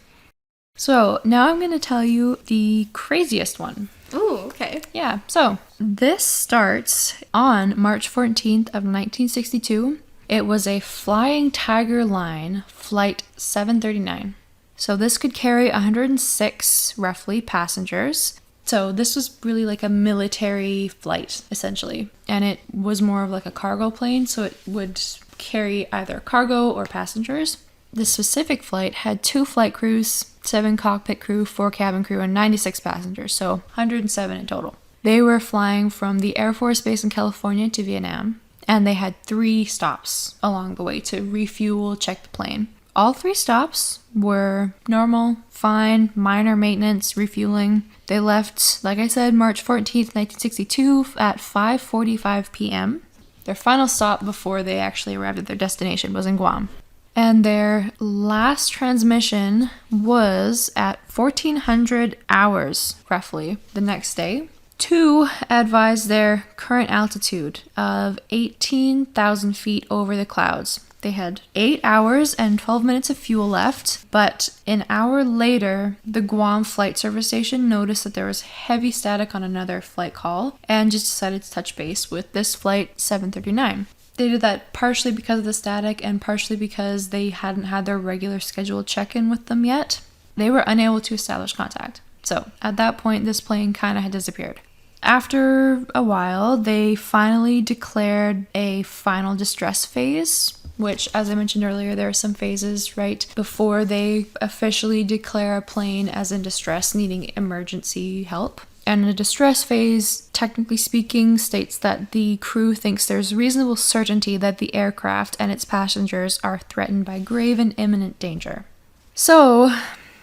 So now I'm going to tell you the craziest one. Oh, okay. Yeah, so this starts on March 14th of 1962. It was a Flying Tiger Line Flight 739. So this could carry 106, roughly, passengers. So this was really like a military flight, essentially. And it was more of like a cargo plane, so it would carry either cargo or passengers. This specific flight had 2 flight crews, 7 cockpit crew, 4 cabin crew, and 96 passengers, so 107 in total. They were flying from the Air Force Base in California to Vietnam, and they had 3 stops along the way to refuel, check the plane. All 3 stops were normal, fine, minor maintenance, refueling. They left, like I said, March 14th, 1962 at 5:45 p.m. Their final stop before they actually arrived at their destination was in Guam. And their last transmission was at 1400 hours, roughly, the next day, to advise their current altitude of 18,000 feet over the clouds. They had 8 hours and 12 minutes of fuel left, but an hour later, the Guam Flight Service Station noticed that there was heavy static on another flight call and just decided to touch base with this flight 739. They did that partially because of the static and partially because they hadn't had their regular scheduled check-in with them yet. They were unable to establish contact. So at that point, this plane kind of had disappeared. After a while, they finally declared a final distress phase, which, as I mentioned earlier, there are some phases right before they officially declare a plane as in distress needing emergency help. And a distress phase, technically speaking, states that the crew thinks there's reasonable certainty that the aircraft and its passengers are threatened by grave and imminent danger. So,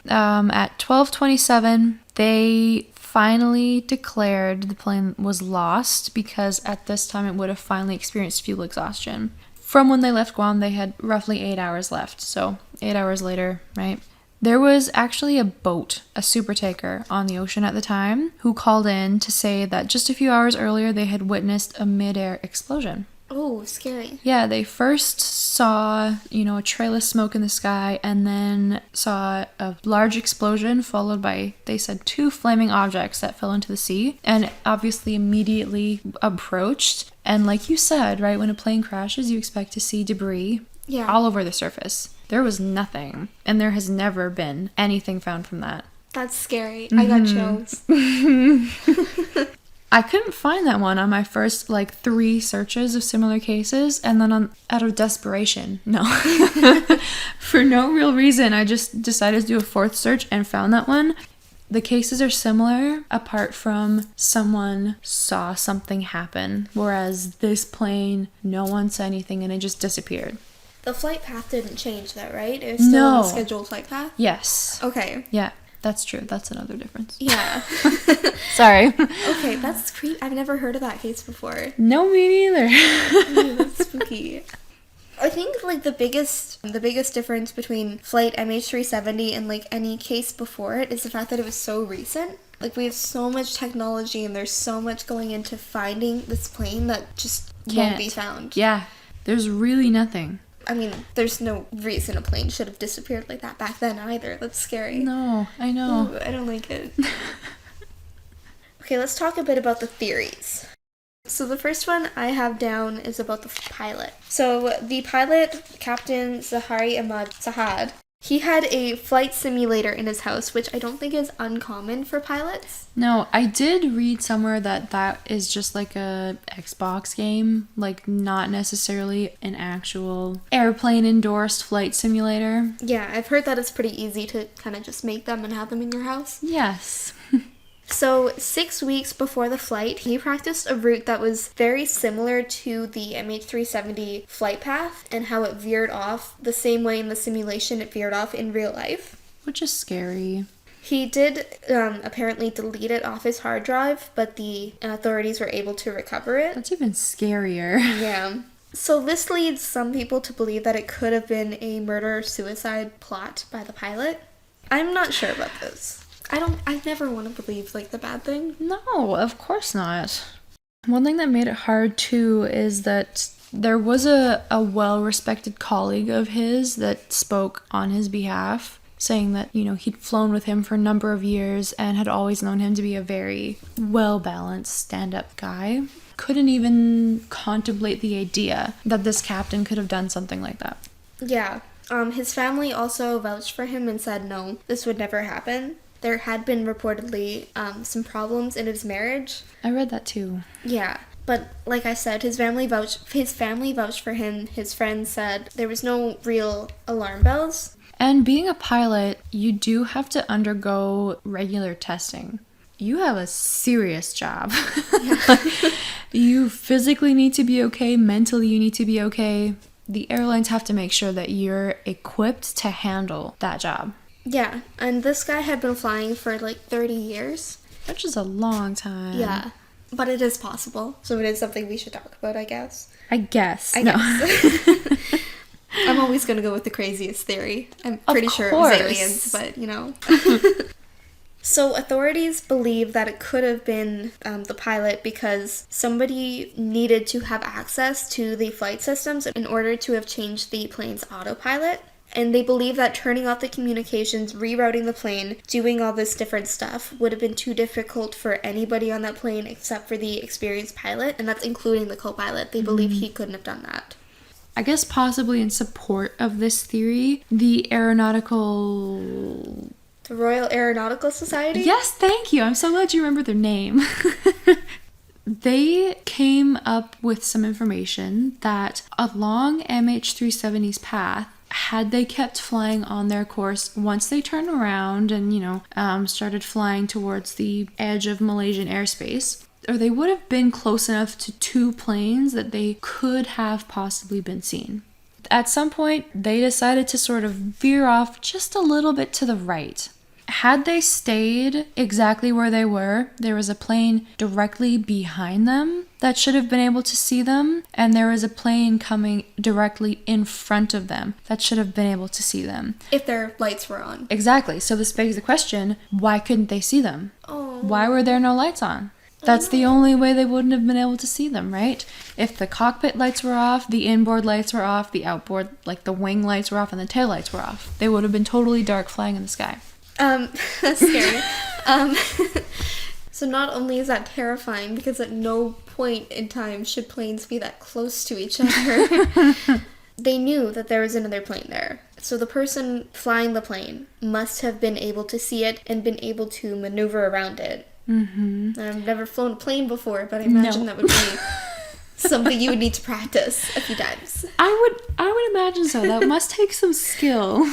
at 12:27, they finally declared the plane was lost because at this time it would have finally experienced fuel exhaustion. From when they left Guam, they had roughly 8 hours left. So 8 hours later, right? There was actually a boat, a super taker, on the ocean at the time who called in to say that just a few hours earlier they had witnessed a mid-air explosion. Oh, scary. Yeah, they first saw, a trail of smoke in the sky and then saw a large explosion followed by, they said, 2 flaming objects that fell into the sea and obviously immediately approached. And like you said, right, when a plane crashes, you expect to see debris all over the surface. There was nothing, and there has never been anything found from that. That's scary. I got chills. I couldn't find that one on my first 3 searches of similar cases, and then out of desperation, for no real reason, I just decided to do a 4th search and found that one. The cases are similar, apart from someone saw something happen, whereas this plane, no one saw anything and it just disappeared. The flight path didn't change though, right? It was still on the scheduled flight path? Yes. Okay. Yeah, that's true. That's another difference. Yeah. Sorry. Okay, that's creepy. I've never heard of that case before. No, me neither. Ooh, that's spooky. I think the biggest difference between Flight MH370 and any case before it is the fact that it was so recent. We have so much technology and there's so much going into finding this plane that just won't be found. Yeah, there's really nothing. I mean, there's no reason a plane should have disappeared like that back then either. That's scary. No, I know. Ooh, I don't like it. Okay, let's talk a bit about the theories. So the first one I have down is about the pilot. So the pilot, Captain Zahari Ahmad Sahad, he had a flight simulator in his house, which I don't think is uncommon for pilots. No, I did read somewhere that is just a Xbox game, not necessarily an actual airplane endorsed flight simulator. Yeah, I've heard that it's pretty easy to kind of just make them and have them in your house. Yes. So 6 weeks before the flight, he practiced a route that was very similar to the MH370 flight path and how it veered off the same way in the simulation it veered off in real life. Which is scary. He did apparently delete it off his hard drive, but the authorities were able to recover it. That's even scarier. Yeah. So this leads some people to believe that it could have been a murder-suicide plot by the pilot. I'm not sure about this. I never want to believe the bad thing. No, of course not. One thing that made it hard too is that there was a well-respected colleague of his that spoke on his behalf, saying that, he'd flown with him for a number of years and had always known him to be a very well-balanced stand-up guy. Couldn't even contemplate the idea that this captain could have done something like that. Yeah. His family also vouched for him and said no, this would never happen. There had been reportedly some problems in his marriage. I read that too. Yeah, but like I said, his family vouched for him. His friends said there was no real alarm bells. And being a pilot, you do have to undergo regular testing. You have a serious job. Yeah. You physically need to be okay, mentally you need to be okay. The airlines have to make sure that you're equipped to handle that job. Yeah, and this guy had been flying for 30 years. Which is a long time. Yeah, but it is possible. So it is something we should talk about, I guess. I guess. I'm always going to go with the craziest theory. I'm pretty sure it was aliens, but So authorities believe that it could have been the pilot because somebody needed to have access to the flight systems in order to have changed the plane's autopilot. And they believe that turning off the communications, rerouting the plane, doing all this different stuff would have been too difficult for anybody on that plane except for the experienced pilot, and that's including the co-pilot. They believe he couldn't have done that. I guess possibly in support of this theory, the Royal Aeronautical Society? Yes, thank you. I'm so glad you remember their name. They came up with some information that along MH370's path, had they kept flying on their course once they turned around and, started flying towards the edge of Malaysian airspace, or they would have been close enough to two planes that they could have possibly been seen. At some point, they decided to sort of veer off just a little bit to the right. Had they stayed exactly where they were, there was a plane directly behind them that should have been able to see them, and there was a plane coming directly in front of them that should have been able to see them. If their lights were on. Exactly. So this begs the question, why couldn't they see them? Oh. Why were there no lights on? That's the only way they wouldn't have been able to see them, right? If the cockpit lights were off, the inboard lights were off, the outboard, like the wing lights were off, and the tail lights were off. They would have been totally dark flying in the sky. That's scary. So not only is that terrifying, because at no point in time should planes be that close to each other, they knew that there was another plane there. So the person flying the plane must have been able to see it and been able to maneuver around it. Mm-hmm. I've never flown a plane before, but I imagine that would be something you would need to practice a few times. I would imagine so. That must take some skill.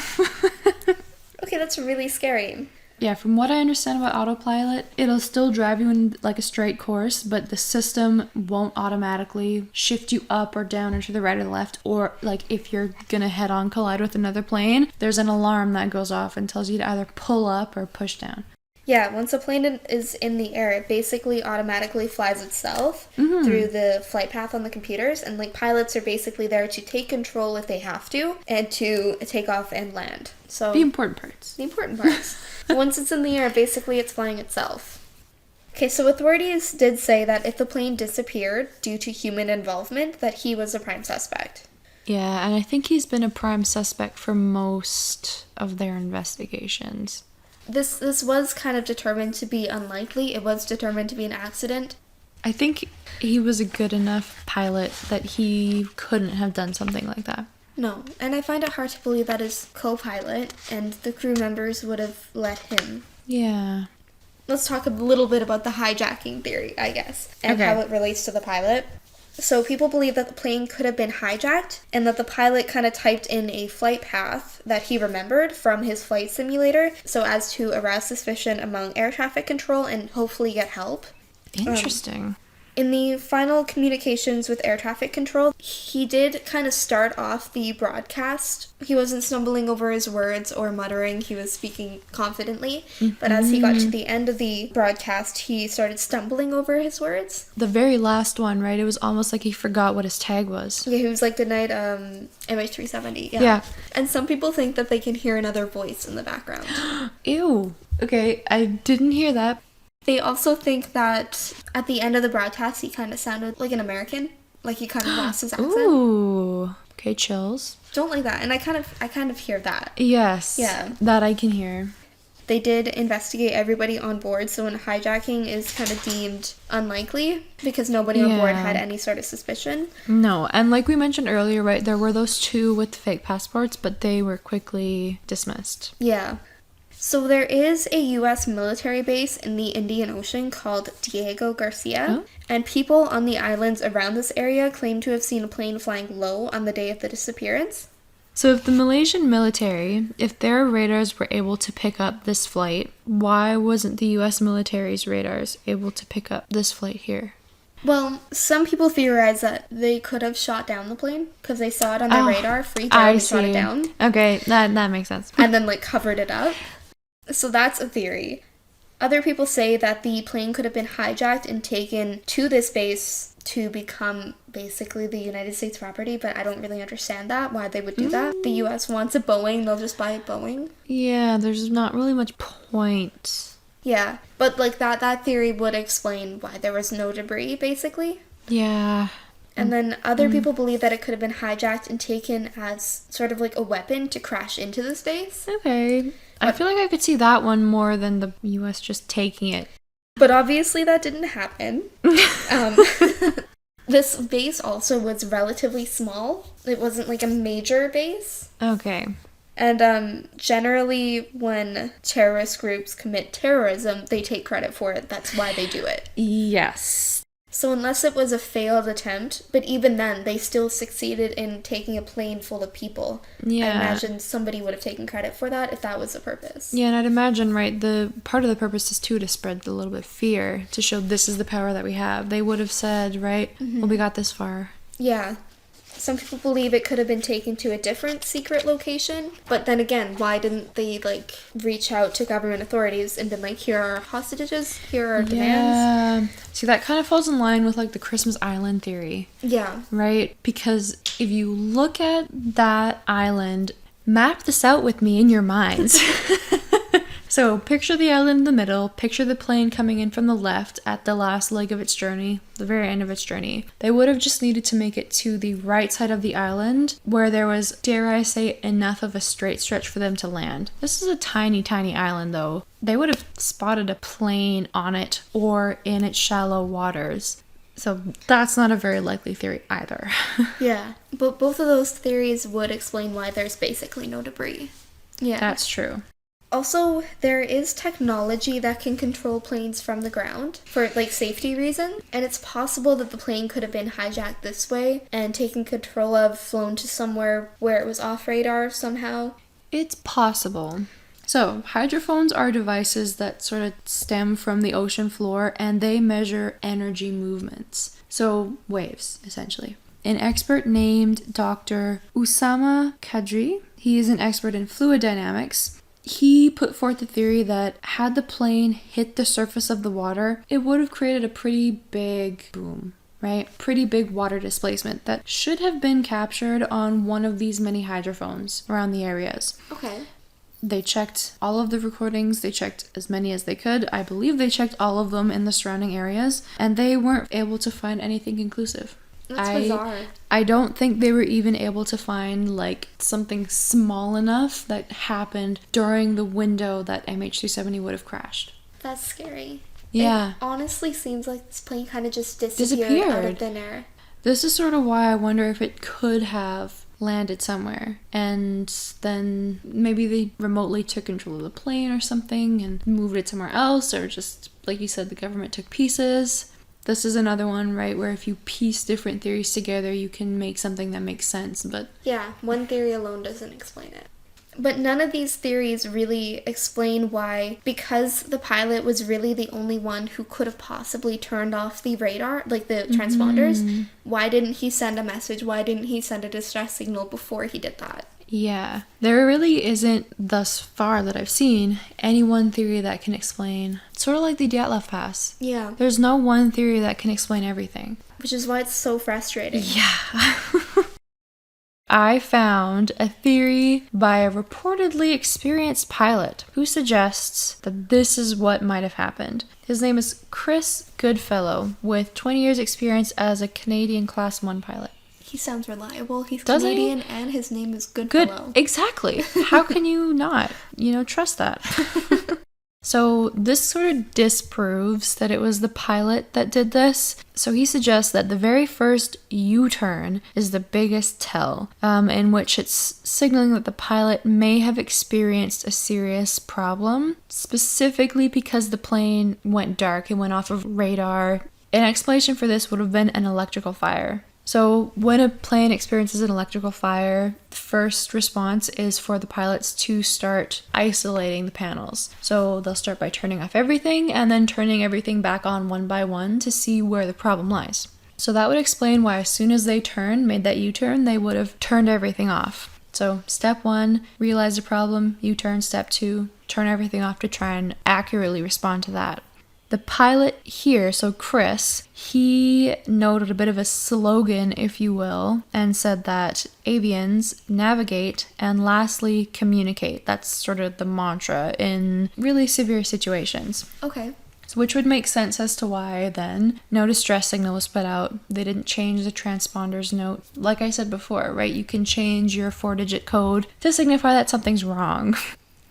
Okay, that's really scary. Yeah, from what I understand about autopilot, it'll still drive you in like a straight course, but the system won't automatically shift you up or down or to the right or the left, or like if you're gonna head on collide with another plane, there's an alarm that goes off and tells you to either pull up or push down. Yeah, once a plane is in the air, it basically automatically flies itself through the flight path on the computers, and like pilots are basically there to take control if they have to, and to take off and land. So the important parts. The important parts. Once it's in the air, basically it's flying itself. Okay, so authorities did say that if the plane disappeared due to human involvement, that he was a prime suspect. Yeah, and I think he's been a prime suspect for most of their investigations. This was kind of determined to be unlikely. It was determined to be an accident. I think he was a good enough pilot that he couldn't have done something like that. No, and I find it hard to believe that his co-pilot and the crew members would have let him. Yeah. Let's talk a little bit about the hijacking theory, I guess, and how it relates to the pilot. So people believe that the plane could have been hijacked and that the pilot kind of typed in a flight path that he remembered from his flight simulator so as to arouse suspicion among air traffic control and hopefully get help. Interesting. In the final communications with air traffic control, he did kind of start off the broadcast. He wasn't stumbling over his words or muttering. He was speaking confidently. But as he got to the end of the broadcast, he started stumbling over his words. The very last one, right? It was almost like he forgot what his tag was. Yeah, he was like, "Good night, MH370. Yeah. And some people think that they can hear another voice in the background. Ew. Okay, I didn't hear that. They also think that at the end of the broadcast, he kind of sounded like an American. Like he kind of lost his accent. Ooh. Okay, chills. Don't like that. And I kind of hear that. Yes. Yeah. That I can hear. They did investigate everybody on board, so when hijacking is kind of deemed unlikely because nobody on board had any sort of suspicion. No, and like we mentioned earlier, right, there were those two with fake passports, but they were quickly dismissed. Yeah. So there is a U.S. military base in the Indian Ocean called Diego Garcia, and people on the islands around this area claim to have seen a plane flying low on the day of the disappearance. So if the Malaysian military, if their radars were able to pick up this flight, why wasn't the U.S. military's radars able to pick up this flight here? Well, some people theorize that they could have shot down the plane because they saw it on their radar, freaked out, and shot it down. Okay, that makes sense. And then, covered it up. So that's a theory. Other people say that the plane could have been hijacked and taken to this base to become basically the United States property, but I don't really understand that, why they would do that. The US wants a Boeing, they'll just buy a Boeing. Yeah, there's not really much point. Yeah, but that theory would explain why there was no debris, basically. Yeah. And then other people believe that it could have been hijacked and taken as sort of like a weapon to crash into the space. Okay. I feel like I could see that one more than the US just taking it. But obviously that didn't happen. This base also was relatively small. It wasn't like a major base. Okay. And generally when terrorist groups commit terrorism, they take credit for it. That's why they do it. Yes. So unless it was a failed attempt, but even then, they still succeeded in taking a plane full of people. Yeah. I imagine somebody would have taken credit for that if that was the purpose. Yeah, and I'd imagine, right, the part of the purpose is too to spread a little bit of fear, to show this is the power that we have. They would have said, right, well, we got this far. Yeah. Some people believe it could have been taken to a different secret location, but then again, why didn't they, like, reach out to government authorities and been like, here are hostages, here are demands? Yeah. See, that kind of falls in line with, like, the Christmas Island theory. Yeah. Right? Because if you look at that island, map this out with me in your minds. So picture the island in the middle, picture the plane coming in from the left at the last leg of its journey, the very end of its journey. They would have just needed to make it to the right side of the island where there was, dare I say, enough of a straight stretch for them to land. This is a tiny, tiny island though. They would have spotted a plane on it or in its shallow waters. So that's not a very likely theory either. Yeah, but both of those theories would explain why there's basically no debris. Yeah. That's true. Also, there is technology that can control planes from the ground for, like, safety reasons, and it's possible that the plane could have been hijacked this way and taken control of, flown to somewhere where it was off radar somehow. It's possible. So, hydrophones are devices that sort of stem from the ocean floor and they measure energy movements. So, waves, essentially. An expert named Dr. Usama Kadri, he is an expert in fluid dynamics. He put forth the theory that had the plane hit the surface of the water, it would have created a pretty big boom, right? Pretty big water displacement that should have been captured on one of these many hydrophones around the areas. Okay. They checked all of the recordings, they checked as many as they could. I believe they checked all of them in the surrounding areas, and they weren't able to find anything conclusive. That's bizarre. I don't think they were even able to find, like, something small enough that happened during the window that MH370 would have crashed. That's scary. Yeah. It honestly seems like this plane kind of just disappeared out of thin air. This is sort of why I wonder if it could have landed somewhere and then maybe they remotely took control of the plane or something and moved it somewhere else, or just, like you said, the government took pieces. This is another one, right, where if you piece different theories together, you can make something that makes sense, but... Yeah, one theory alone doesn't explain it. But none of these theories really explain why, because the pilot was really the only one who could have possibly turned off the radar, like the transponders, why didn't he send a message? Why didn't he send a distress signal before he did that? Yeah, there really isn't, thus far that I've seen, any one theory that can explain. It's sort of like the Dyatlov Pass. Yeah. There's no one theory that can explain everything. Which is why it's so frustrating. Yeah. I found a theory by a reportedly experienced pilot who suggests that this is what might have happened. His name is Chris Goodfellow, with 20 years experience as a Canadian Class 1 pilot. He sounds reliable. He's Doesn't Canadian he? And his name is Goodfellow. Exactly. How can you not, trust that? So this sort of disproves that it was the pilot that did this. So he suggests that the very first U-turn is the biggest tell, in which it's signaling that the pilot may have experienced a serious problem, specifically because the plane went dark and went off of radar. An explanation for this would have been an electrical fire. So when a plane experiences an electrical fire, the first response is for the pilots to start isolating the panels. So they'll start by turning off everything and then turning everything back on one by one to see where the problem lies. So that would explain why as soon as they made that U-turn, they would have turned everything off. So step 1, realize the problem, U-turn. Step 2, turn everything off to try and accurately respond to that. The pilot here, so Chris, he noted a bit of a slogan, if you will, and said that avians navigate and lastly communicate. That's sort of the mantra in really severe situations. Okay. So which would make sense as to why then no distress signal was put out. They didn't change the transponders note. Like I said before, right? You can change your 4-digit code to signify that something's wrong.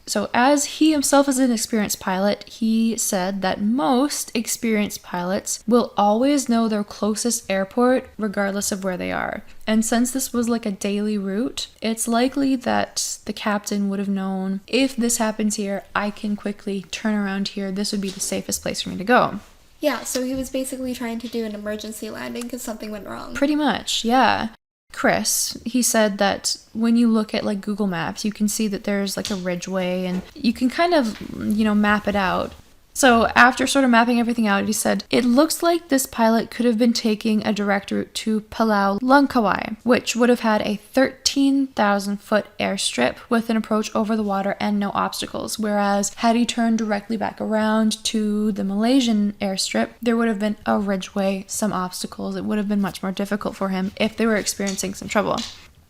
So as he himself is an experienced pilot, he said that most experienced pilots will always know their closest airport regardless of where they are. And since this was like a daily route, it's likely that the captain would have known, if this happens here, I can quickly turn around here. This would be the safest place for me to go. Yeah, so he was basically trying to do an emergency landing because something went wrong. Pretty much, yeah. Chris, he said that when you look at like Google Maps, you can see that there's like a ridgeway and you can kind of, map it out. So after sort of mapping everything out, he said, it looks like this pilot could have been taking a direct route to Palau, Langkawi, which would have had a 13,000-foot airstrip with an approach over the water and no obstacles. Whereas had he turned directly back around to the Malaysian airstrip, there would have been a ridgeway, some obstacles. It would have been much more difficult for him if they were experiencing some trouble.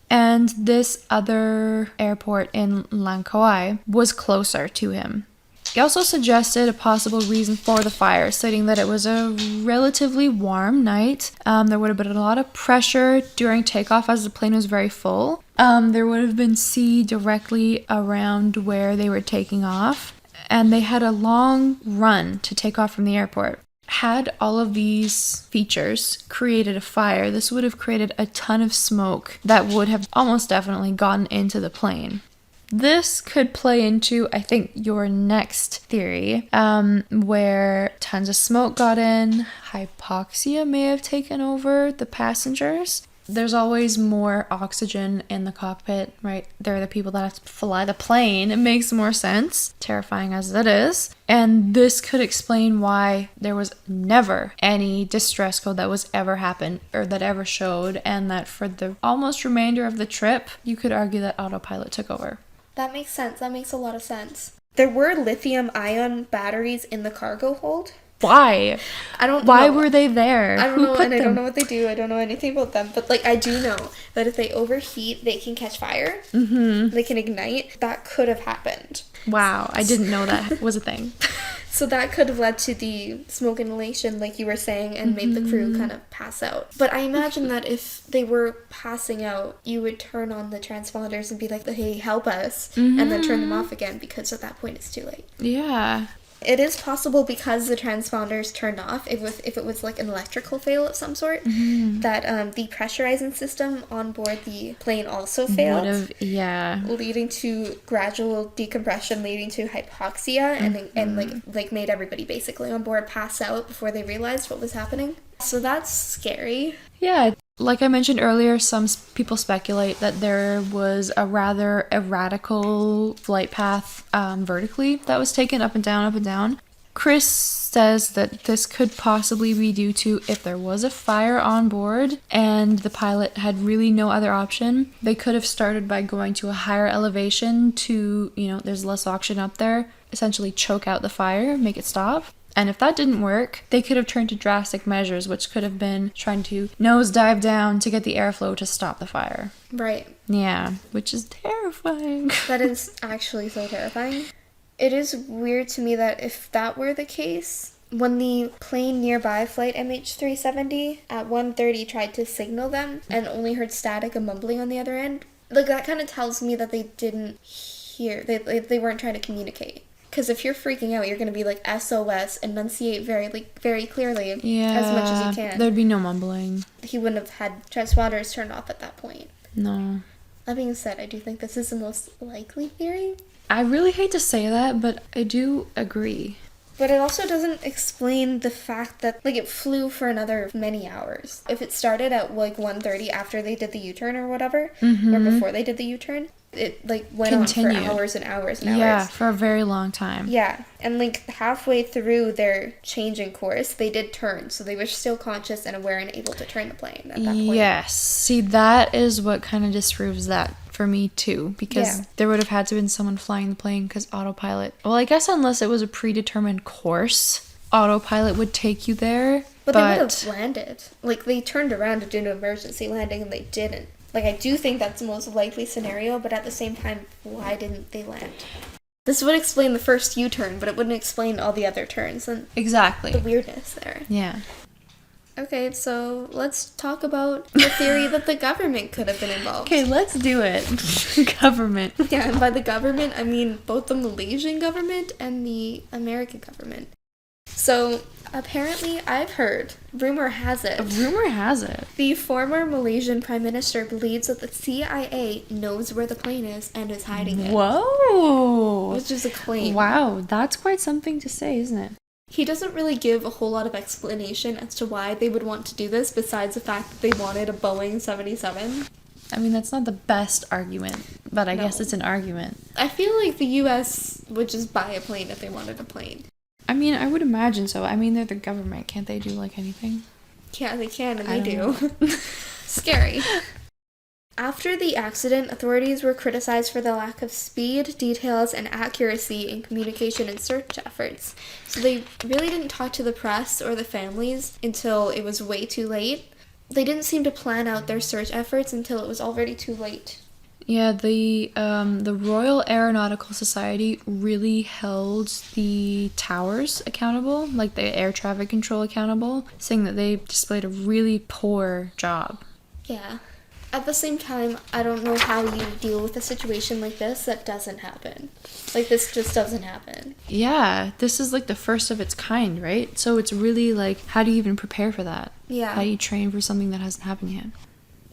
And this other airport in Langkawi was closer to him. He also suggested a possible reason for the fire, stating that it was a relatively warm night. There would have been a lot of pressure during takeoff as the plane was very full. There would have been sea directly around where they were taking off, and they had a long run to take off from the airport. Had all of these features created a fire, this would have created a ton of smoke that would have almost definitely gotten into the plane. This could play into, I think, your next theory, where tons of smoke got in, hypoxia may have taken over the passengers. There's always more oxygen in the cockpit, right? They're the people that have to fly the plane. It makes more sense, terrifying as it is. And this could explain why there was never any distress code that was ever happened or that ever showed, and that for the almost remainder of the trip, you could argue that autopilot took over. That makes sense. That makes a lot of sense. There were lithium-ion batteries in the cargo hold. Why? I don't know. Why were they there? I don't know, and I don't know what they do. I don't know anything about them. But, I do know that if they overheat, they can catch fire. Mm-hmm. They can ignite. That could have happened. Wow, I didn't know that was a thing. So that could have led to the smoke inhalation, like you were saying, and made the crew kind of pass out. But I imagine that if they were passing out, you would turn on the transponders and be like, hey, help us, and then turn them off again, because at that point it's too late. Yeah. It is possible, because the transponders turned off, if it was like an electrical fail of some sort, that the pressurizing system on board the plane also failed. Leading to gradual decompression, leading to hypoxia, and like made everybody basically on board pass out before they realized what was happening. So that's scary. Yeah. Like I mentioned earlier, some people speculate that there was a rather erratical flight path vertically that was taken up and down, up and down. Chris says that this could possibly be due to if there was a fire on board and the pilot had really no other option, they could have started by going to a higher elevation to, there's less oxygen up there, essentially choke out the fire, make it stop. And if that didn't work, they could have turned to drastic measures, which could have been trying to nosedive down to get the airflow to stop the fire. Right. Yeah, which is terrifying. That is actually so terrifying. It is weird to me that if that were the case, when the plane nearby, Flight MH370, at 1:30 tried to signal them and only heard static and mumbling on the other end, that kind of tells me that they didn't hear, they weren't trying to communicate. Because if you're freaking out, you're going to be like SOS, enunciate very clearly as much as you can. There'd be no mumbling. He wouldn't have had transponders turned off at that point. No. That being said, I do think this is the most likely theory. I really hate to say that, but I do agree. But it also doesn't explain the fact that, it flew for another many hours. If it started at, 1:30 after they did the U-turn or whatever, or before they did the U-turn, it, went Continued. on for hours and hours and hours. Yeah, for a very long time. Yeah, and, halfway through their change in course, they did turn, so they were still conscious and aware and able to turn the plane at that point. Yes. See, that is what kind of disproves that for me, too, because there would have had to have been someone flying the plane, because autopilot... Well, I guess unless it was a predetermined course, autopilot would take you there, but they would have landed. They turned around to do an emergency landing, and they didn't. I do think that's the most likely scenario, but at the same time, why didn't they land? This would explain the first U-turn, but it wouldn't explain all the other turns and exactly the weirdness there. Yeah. Okay, so let's talk about the theory that the government could have been involved. Okay, let's do it. Government. Yeah, and by the government, I mean both the Malaysian government and the American government. So, apparently, I've heard, rumor has it, the former Malaysian Prime Minister believes that the CIA knows where the plane is and is hiding it. Whoa! Which is a claim. Wow, that's quite something to say, isn't it? He doesn't really give a whole lot of explanation as to why they would want to do this, besides the fact that they wanted a Boeing 77. I mean, that's not the best argument, but I guess it's an argument. I feel like the US would just buy a plane if they wanted a plane. I mean, I would imagine so. I mean, they're the government. Can't they do, like, anything? Yeah, they can, and I they don't do. Scary. After the accident, authorities were criticized for the lack of speed, details, and accuracy in communication and search efforts. So they really didn't talk to the press or the families until it was way too late. They didn't seem to plan out their search efforts until it was already too late. Yeah, the Royal Aeronautical Society really held the towers accountable, like the air traffic control accountable, saying that they displayed a really poor job. Yeah. At the same time, I don't know how you deal with a situation like this that doesn't happen. Like, this just doesn't happen. Yeah, this is like the first of its kind, right? So it's really like, how do you even prepare for that? Yeah. How do you train for something that hasn't happened yet?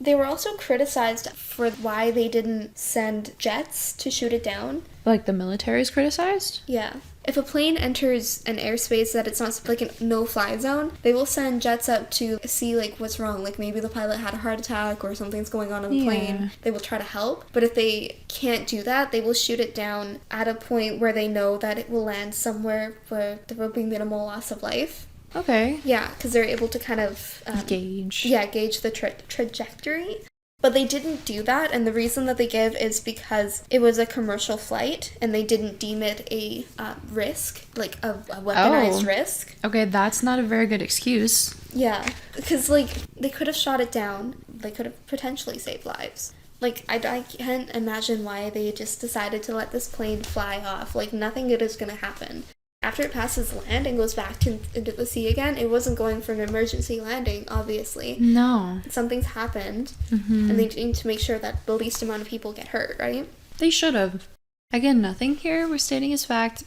They were also criticized for why they didn't send jets to shoot it down. Like the military is criticized? Yeah. If a plane enters an airspace that it's not like a no-fly zone, they will send jets up to see like what's wrong. Like maybe the pilot had a heart attack or something's going on the plane. They will try to help. But if they can't do that, they will shoot it down at a point where they know that it will land somewhere where there will be minimal loss of life. Okay. Yeah, because they're able to kind of... gauge. Yeah, gauge the trajectory. But they didn't do that, and the reason that they give is because it was a commercial flight, and they didn't deem it a risk, like a weaponized risk. Okay, that's not a very good excuse. Yeah, because, like, they could have shot it down. They could have potentially saved lives. Like, I can't imagine why they just decided to let this plane fly off. Like, nothing good is going to happen. After it passes land and goes back into the sea again, it wasn't going for an emergency landing, obviously. No. Something's happened, and they need to make sure that the least amount of people get hurt, right? They should have. Again, nothing here we're stating as fact.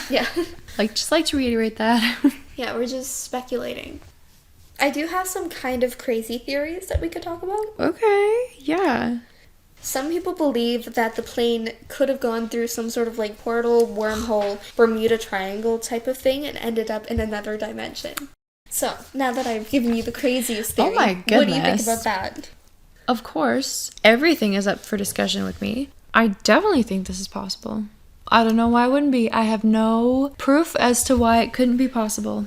Yeah. Just like to reiterate that. Yeah, we're just speculating. I do have some kind of crazy theories that we could talk about. Okay, yeah. Some people believe that the plane could have gone through some sort of like portal, wormhole, Bermuda Triangle type of thing and ended up in another dimension. So, now that I've given you the craziest theory, Oh my goodness. What do you think about that? Of course, everything is up for discussion with me. I definitely think this is possible. I don't know why it wouldn't be. I have no proof as to why it couldn't be possible.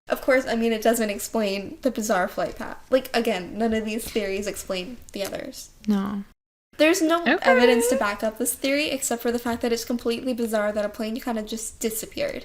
Of course, I mean, it doesn't explain the bizarre flight path. Like, again, none of these theories explain the others. No. There's no evidence to back up this theory, except for the fact that it's completely bizarre that a plane kind of just disappeared.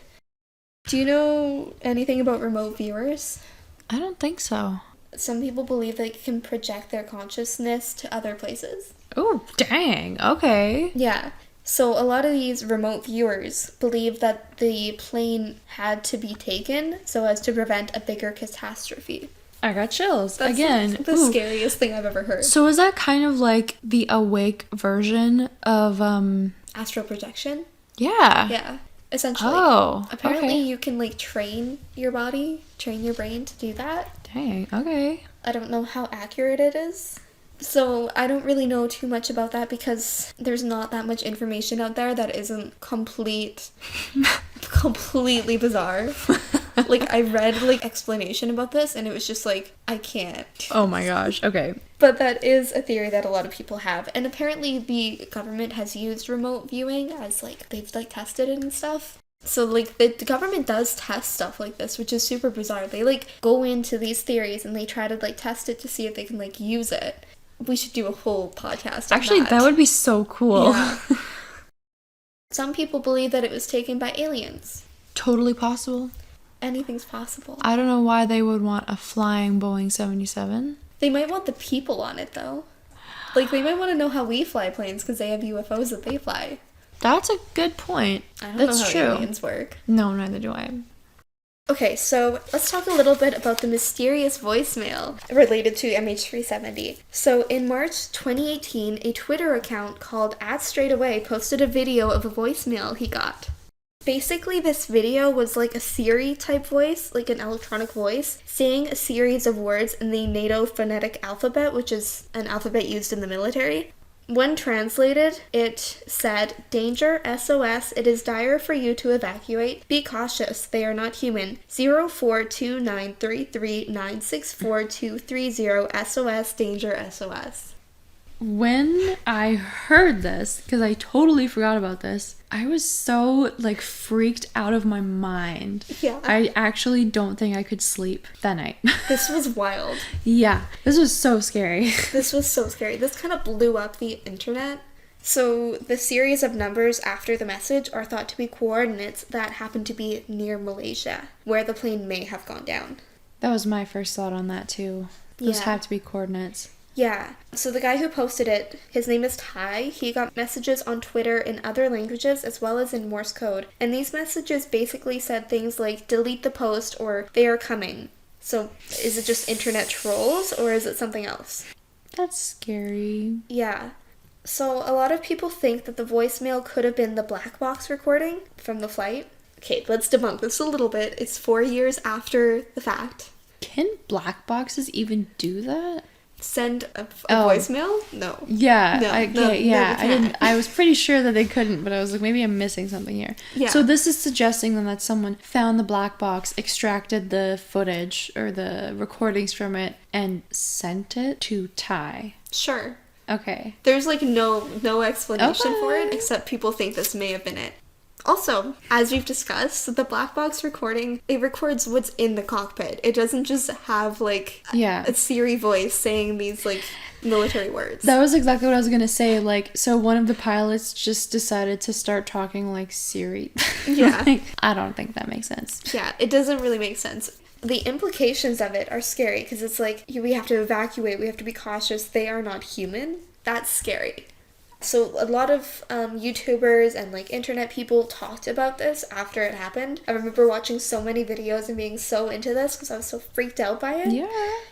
Do you know anything about remote viewers? I don't think so. Some people believe they can project their consciousness to other places. Oh, dang. Okay. Yeah. So a lot of these remote viewers believe that the plane had to be taken so as to prevent a bigger catastrophe. I got chills. That's Again. the scariest thing I've ever heard. So is that kind of like the awake version of, Astral projection? Yeah. Yeah. Essentially. Oh, Apparently okay. you can like train your body, train your brain to do that. Dang, okay. I don't know how accurate it is. So I don't really know too much about that because there's not that much information out there that isn't completely bizarre. Like, I read, like, explanation about this, and it was just like, I can't. Oh my gosh, okay. But that is a theory that a lot of people have. And apparently the government has used remote viewing as, like, they've, like, tested it and stuff. So, like, the government does test stuff like this, which is super bizarre. They, like, go into these theories, and they try to, like, test it to see if they can, like, use it. We should do a whole podcast on Actually, that would be so cool. Yeah. Some people believe that it was taken by aliens. Totally possible. Anything's possible. I don't know why they would want a flying Boeing 77. They might want the people on it, though. Like, they might want to know how we fly planes because they have UFOs that they fly. That's a good point. I don't That's know how true. aliens work. No, neither do I. Okay, so let's talk a little bit about the mysterious voicemail related to MH370. So in March 2018, a Twitter account called @straightaway posted a video of a voicemail he got. Basically, this video was like a Siri type voice, like an electronic voice, saying a series of words in the NATO phonetic alphabet, which is an alphabet used in the military. When translated, it said, "Danger, SOS, it is dire for you to evacuate. Be cautious, they are not human. 042933964230 SOS, danger, SOS." When I heard this, because I totally forgot about this, I was so, like, freaked out of my mind. Yeah. I actually don't think I could sleep that night. This was wild. Yeah, this was so scary. This was so scary. This kind of blew up the internet. So the series of numbers after the message are thought to be coordinates that happen to be near Malaysia, where the plane may have gone down. That was my first thought on that, too. Those Yeah. have to be coordinates. Yeah. So the guy who posted it, his name is Ty. He got messages on Twitter in other languages as well as in Morse code. And these messages basically said things like, "Delete the post," or "They are coming." So is it just internet trolls or is it something else? That's scary. Yeah. So a lot of people think that the voicemail could have been the black box recording from the flight. Okay, let's debunk this a little bit. It's 4 years after the fact. Can black boxes even do that? Send a Oh. voicemail? No. Yeah, No, I no, can't. Yeah, no, I we didn't. can't. I was pretty sure that they couldn't, but I was like, maybe I'm missing something here. Yeah. So this is suggesting then that someone found the black box, extracted the footage or the recordings from it, and sent it to Ty. Sure. Okay. There's like no explanation for it Okay. except people think this may have been it. Also, as we've discussed, the black box recording, it records what's in the cockpit. It doesn't just have like Yeah. a Siri voice saying these like military words. That was exactly what I was gonna say. Like, so one of the pilots just decided to start talking like Siri. Yeah. Like, I don't think that makes sense. Yeah, it doesn't really make sense. The implications of it are scary because it's like we have to evacuate, we have to be cautious, they are not human. That's scary. So a lot of YouTubers and like internet people talked about this after it happened. I remember watching so many videos and being so into this because I was so freaked out by it. Yeah.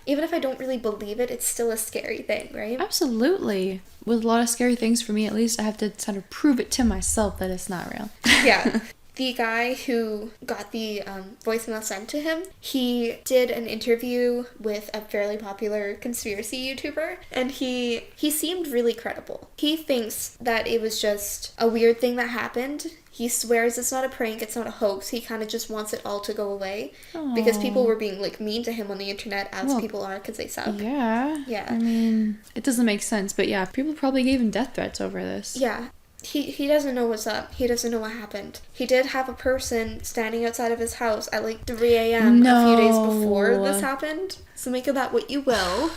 Even if I don't really believe it, it's still a scary thing, right? Absolutely. With a lot of scary things for me, at least, I have to sort of prove it to myself that it's not real. Yeah. The guy who got the voicemail sent to him, he did an interview with a fairly popular conspiracy YouTuber, and he seemed really credible. He thinks that it was just a weird thing that happened. He swears it's not a prank, it's not a hoax. He kind of just wants it all to go away because people were being like mean to him on the internet, as people are because they suck. Yeah. Yeah. I mean, it doesn't make sense, but yeah, people probably gave him death threats over this. Yeah. He doesn't know what's up. He doesn't know what happened. He did have a person standing outside of his house at like 3 a.m. a few days before this happened. So make of that what you will.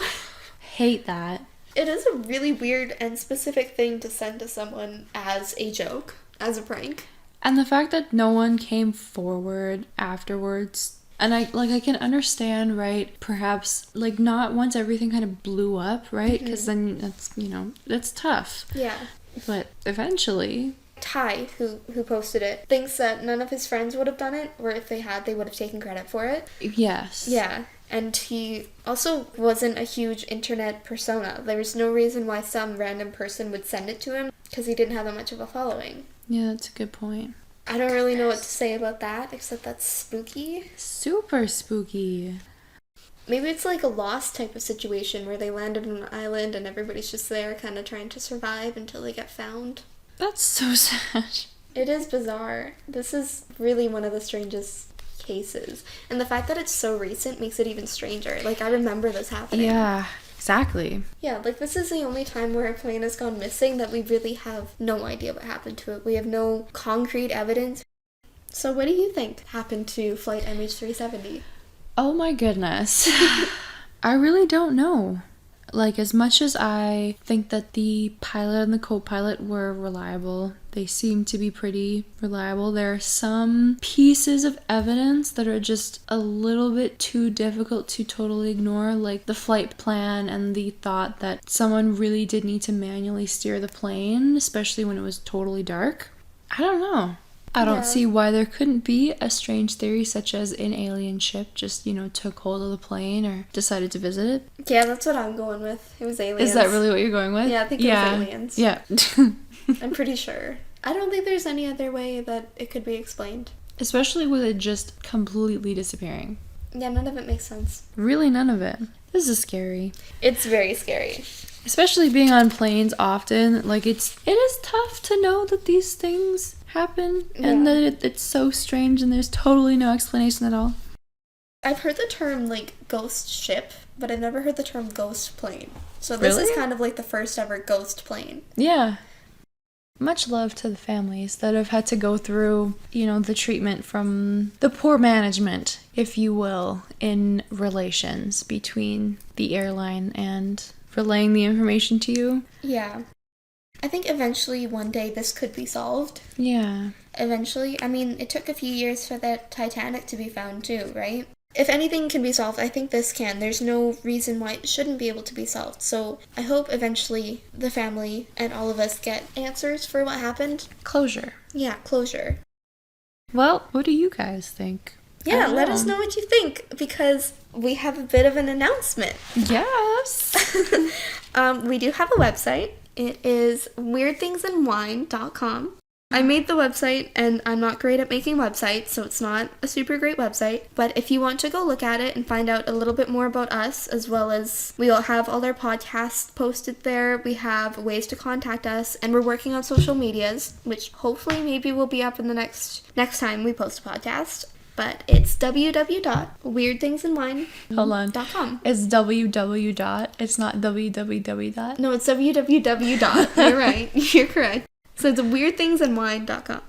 Hate that. It is a really weird and specific thing to send to someone as a joke, as a prank. And the fact that no one came forward afterwards. And I can understand, right? Perhaps, like, not once everything kind of blew up, right? Because then that's tough. Yeah. But eventually, Ty, who posted it, thinks that none of his friends would have done it, or if they had, they would have taken credit for it. yes. Yeah, and he also wasn't a huge internet persona. There was no reason why some random person would send it to him, because he didn't have that much of a following. Yeah, that's a good point. I don't really know what to say about that, except that's spooky. Super spooky. Maybe it's like a Lost type of situation where they landed on an island and everybody's just there kind of trying to survive until they get found. That's so sad. It is bizarre. This is really one of the strangest cases. And the fact that it's so recent makes it even stranger. Like, I remember this happening. Yeah, exactly. Yeah, like, this is the only time where a plane has gone missing that we really have no idea what happened to it. We have no concrete evidence. So what do you think happened to Flight MH370? Oh my goodness. I really don't know. Like, as much as I think that the pilot and the co-pilot were reliable, they seem to be pretty reliable, there are some pieces of evidence that are just a little bit too difficult to totally ignore, like the flight plan and the thought that someone really did need to manually steer the plane, especially when it was totally dark. I don't know. I don't see why there couldn't be a strange theory such as an alien ship just, took hold of the plane or decided to visit it. Yeah, that's what I'm going with. It was aliens. Is that really what you're going with? Yeah, I think it was aliens. Yeah. I'm pretty sure. I don't think there's any other way that it could be explained. Especially with it just completely disappearing. Yeah, none of it makes sense. Really none of it. This is scary. It's very scary. Especially being on planes often, like it is tough to know that these things happen and that it's so strange and there's totally no explanation at all. I've heard the term, like, ghost ship, but I've never heard the term ghost plane. So this is kind of like the first ever ghost plane. Yeah. Much love to the families that have had to go through, the treatment from the poor management, if you will, in relations between the airline and relaying the information to you. Yeah. I think eventually one day this could be solved. Yeah. Eventually. I mean, it took a few years for the Titanic to be found too, right? If anything can be solved, I think this can. There's no reason why it shouldn't be able to be solved. So I hope eventually the family and all of us get answers for what happened. Closure. Yeah, closure. Well, what do you guys think? Yeah, let us know what you think, because we have a bit of an announcement. Yes. We do have a website. It is weirdthingsandwine.com. I made the website, and I'm not great at making websites, so it's not a super great website. But if you want to go look at it and find out a little bit more about us, as well as we will have all our podcasts posted there, we have ways to contact us, and we're working on social medias, which hopefully maybe will be up in the next time we post a podcast. But it's www.weirdthingsandwine.com. Hold on. It's www. It's not www. No, it's www. You're right. You're correct. So it's weirdthingsandwine.com.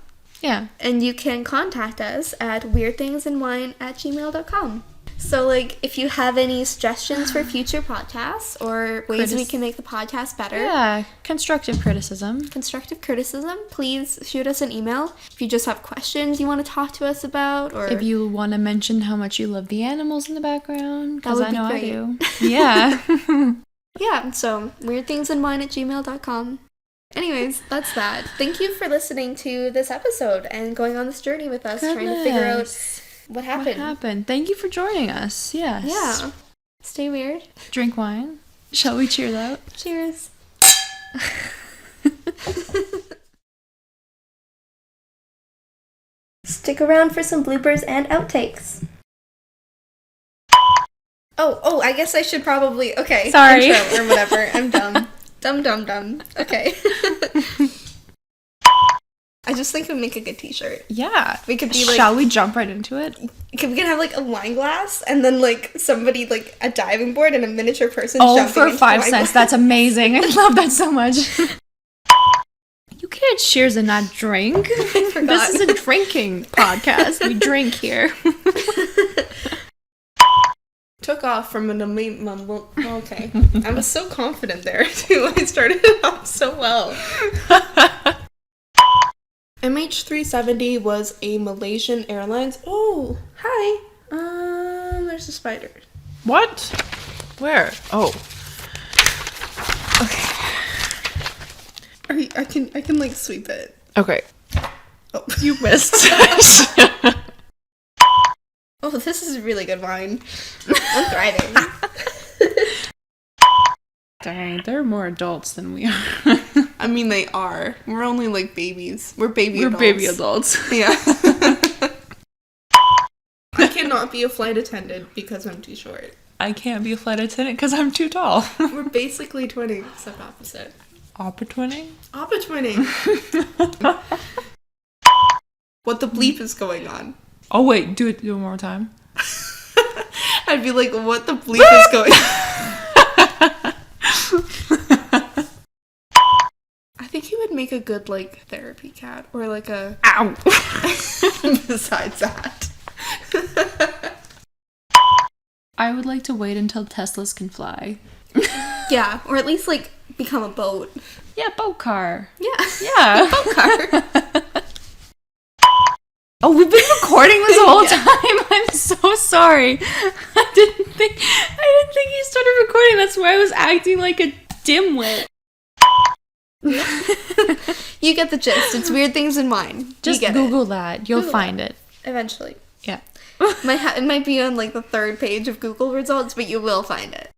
Yeah. And you can contact us at weirdthingsandwine@gmail.com. So, like, if you have any suggestions for future podcasts or ways we can make the podcast better. Yeah, constructive criticism, please shoot us an email. If you just have questions you want to talk to us about, or if you want to mention how much you love the animals in the background, because I know great. I do. Yeah. Yeah, so weirdthingsandwine@gmail.com. Anyways, that's that. Thank you for listening to this episode and going on this journey with us, trying to figure out what happened. Thank you for joining us. Yes. Yeah. Stay weird. Drink wine. Shall we cheers out? Cheers. Stick around for some bloopers and outtakes. Oh, I guess I should probably... Okay. Sorry. Intro or whatever. I'm dumb. Dumb. Okay. I just think it would make a good t-shirt. Yeah. We could be like... Shall we jump right into it? We can have like a wine glass and then like somebody like a diving board and a miniature person jumping for into 5 the wine cents. glass. That's amazing. I love that so much. You can't cheers and not drink. I forgot. This is a drinking podcast. We drink here. Took off from an mumble. Okay. I was so confident there, too. I started it off so well. MH370 was a Malaysian Airlines. Oh, hi. There's a spider. What? Where? Oh. Okay. I can like sweep it. Okay. Oh. You missed. Oh, this is a really good wine. I'm thriving. Dang, they're more adults than we are. I mean, they are. We're only like babies. We're baby adults. Yeah. I cannot be a flight attendant because I'm too short. I can't be a flight attendant because I'm too tall. We're basically twinning, except opposite. Oppa-twinning? Oppa-twinning. What the bleep is going on? Oh wait, do it one more time. I'd be like, what the bleep is going on? I think he would make a good, like, therapy cat. Or, like, a... Ow! Besides that. I would like to wait until Teslas can fly. Yeah, or at least, like, become a boat. Yeah, boat car. Yeah. Yeah. Boat car. Oh, we've been recording this whole time. I'm so sorry. I didn't think you started recording. That's why I was acting like a dimwit. You get the gist. It's Weird Things in Wine. Just Google that. You'll find it. Eventually. Yeah. It might be on like the 3rd page of Google results, but you will find it.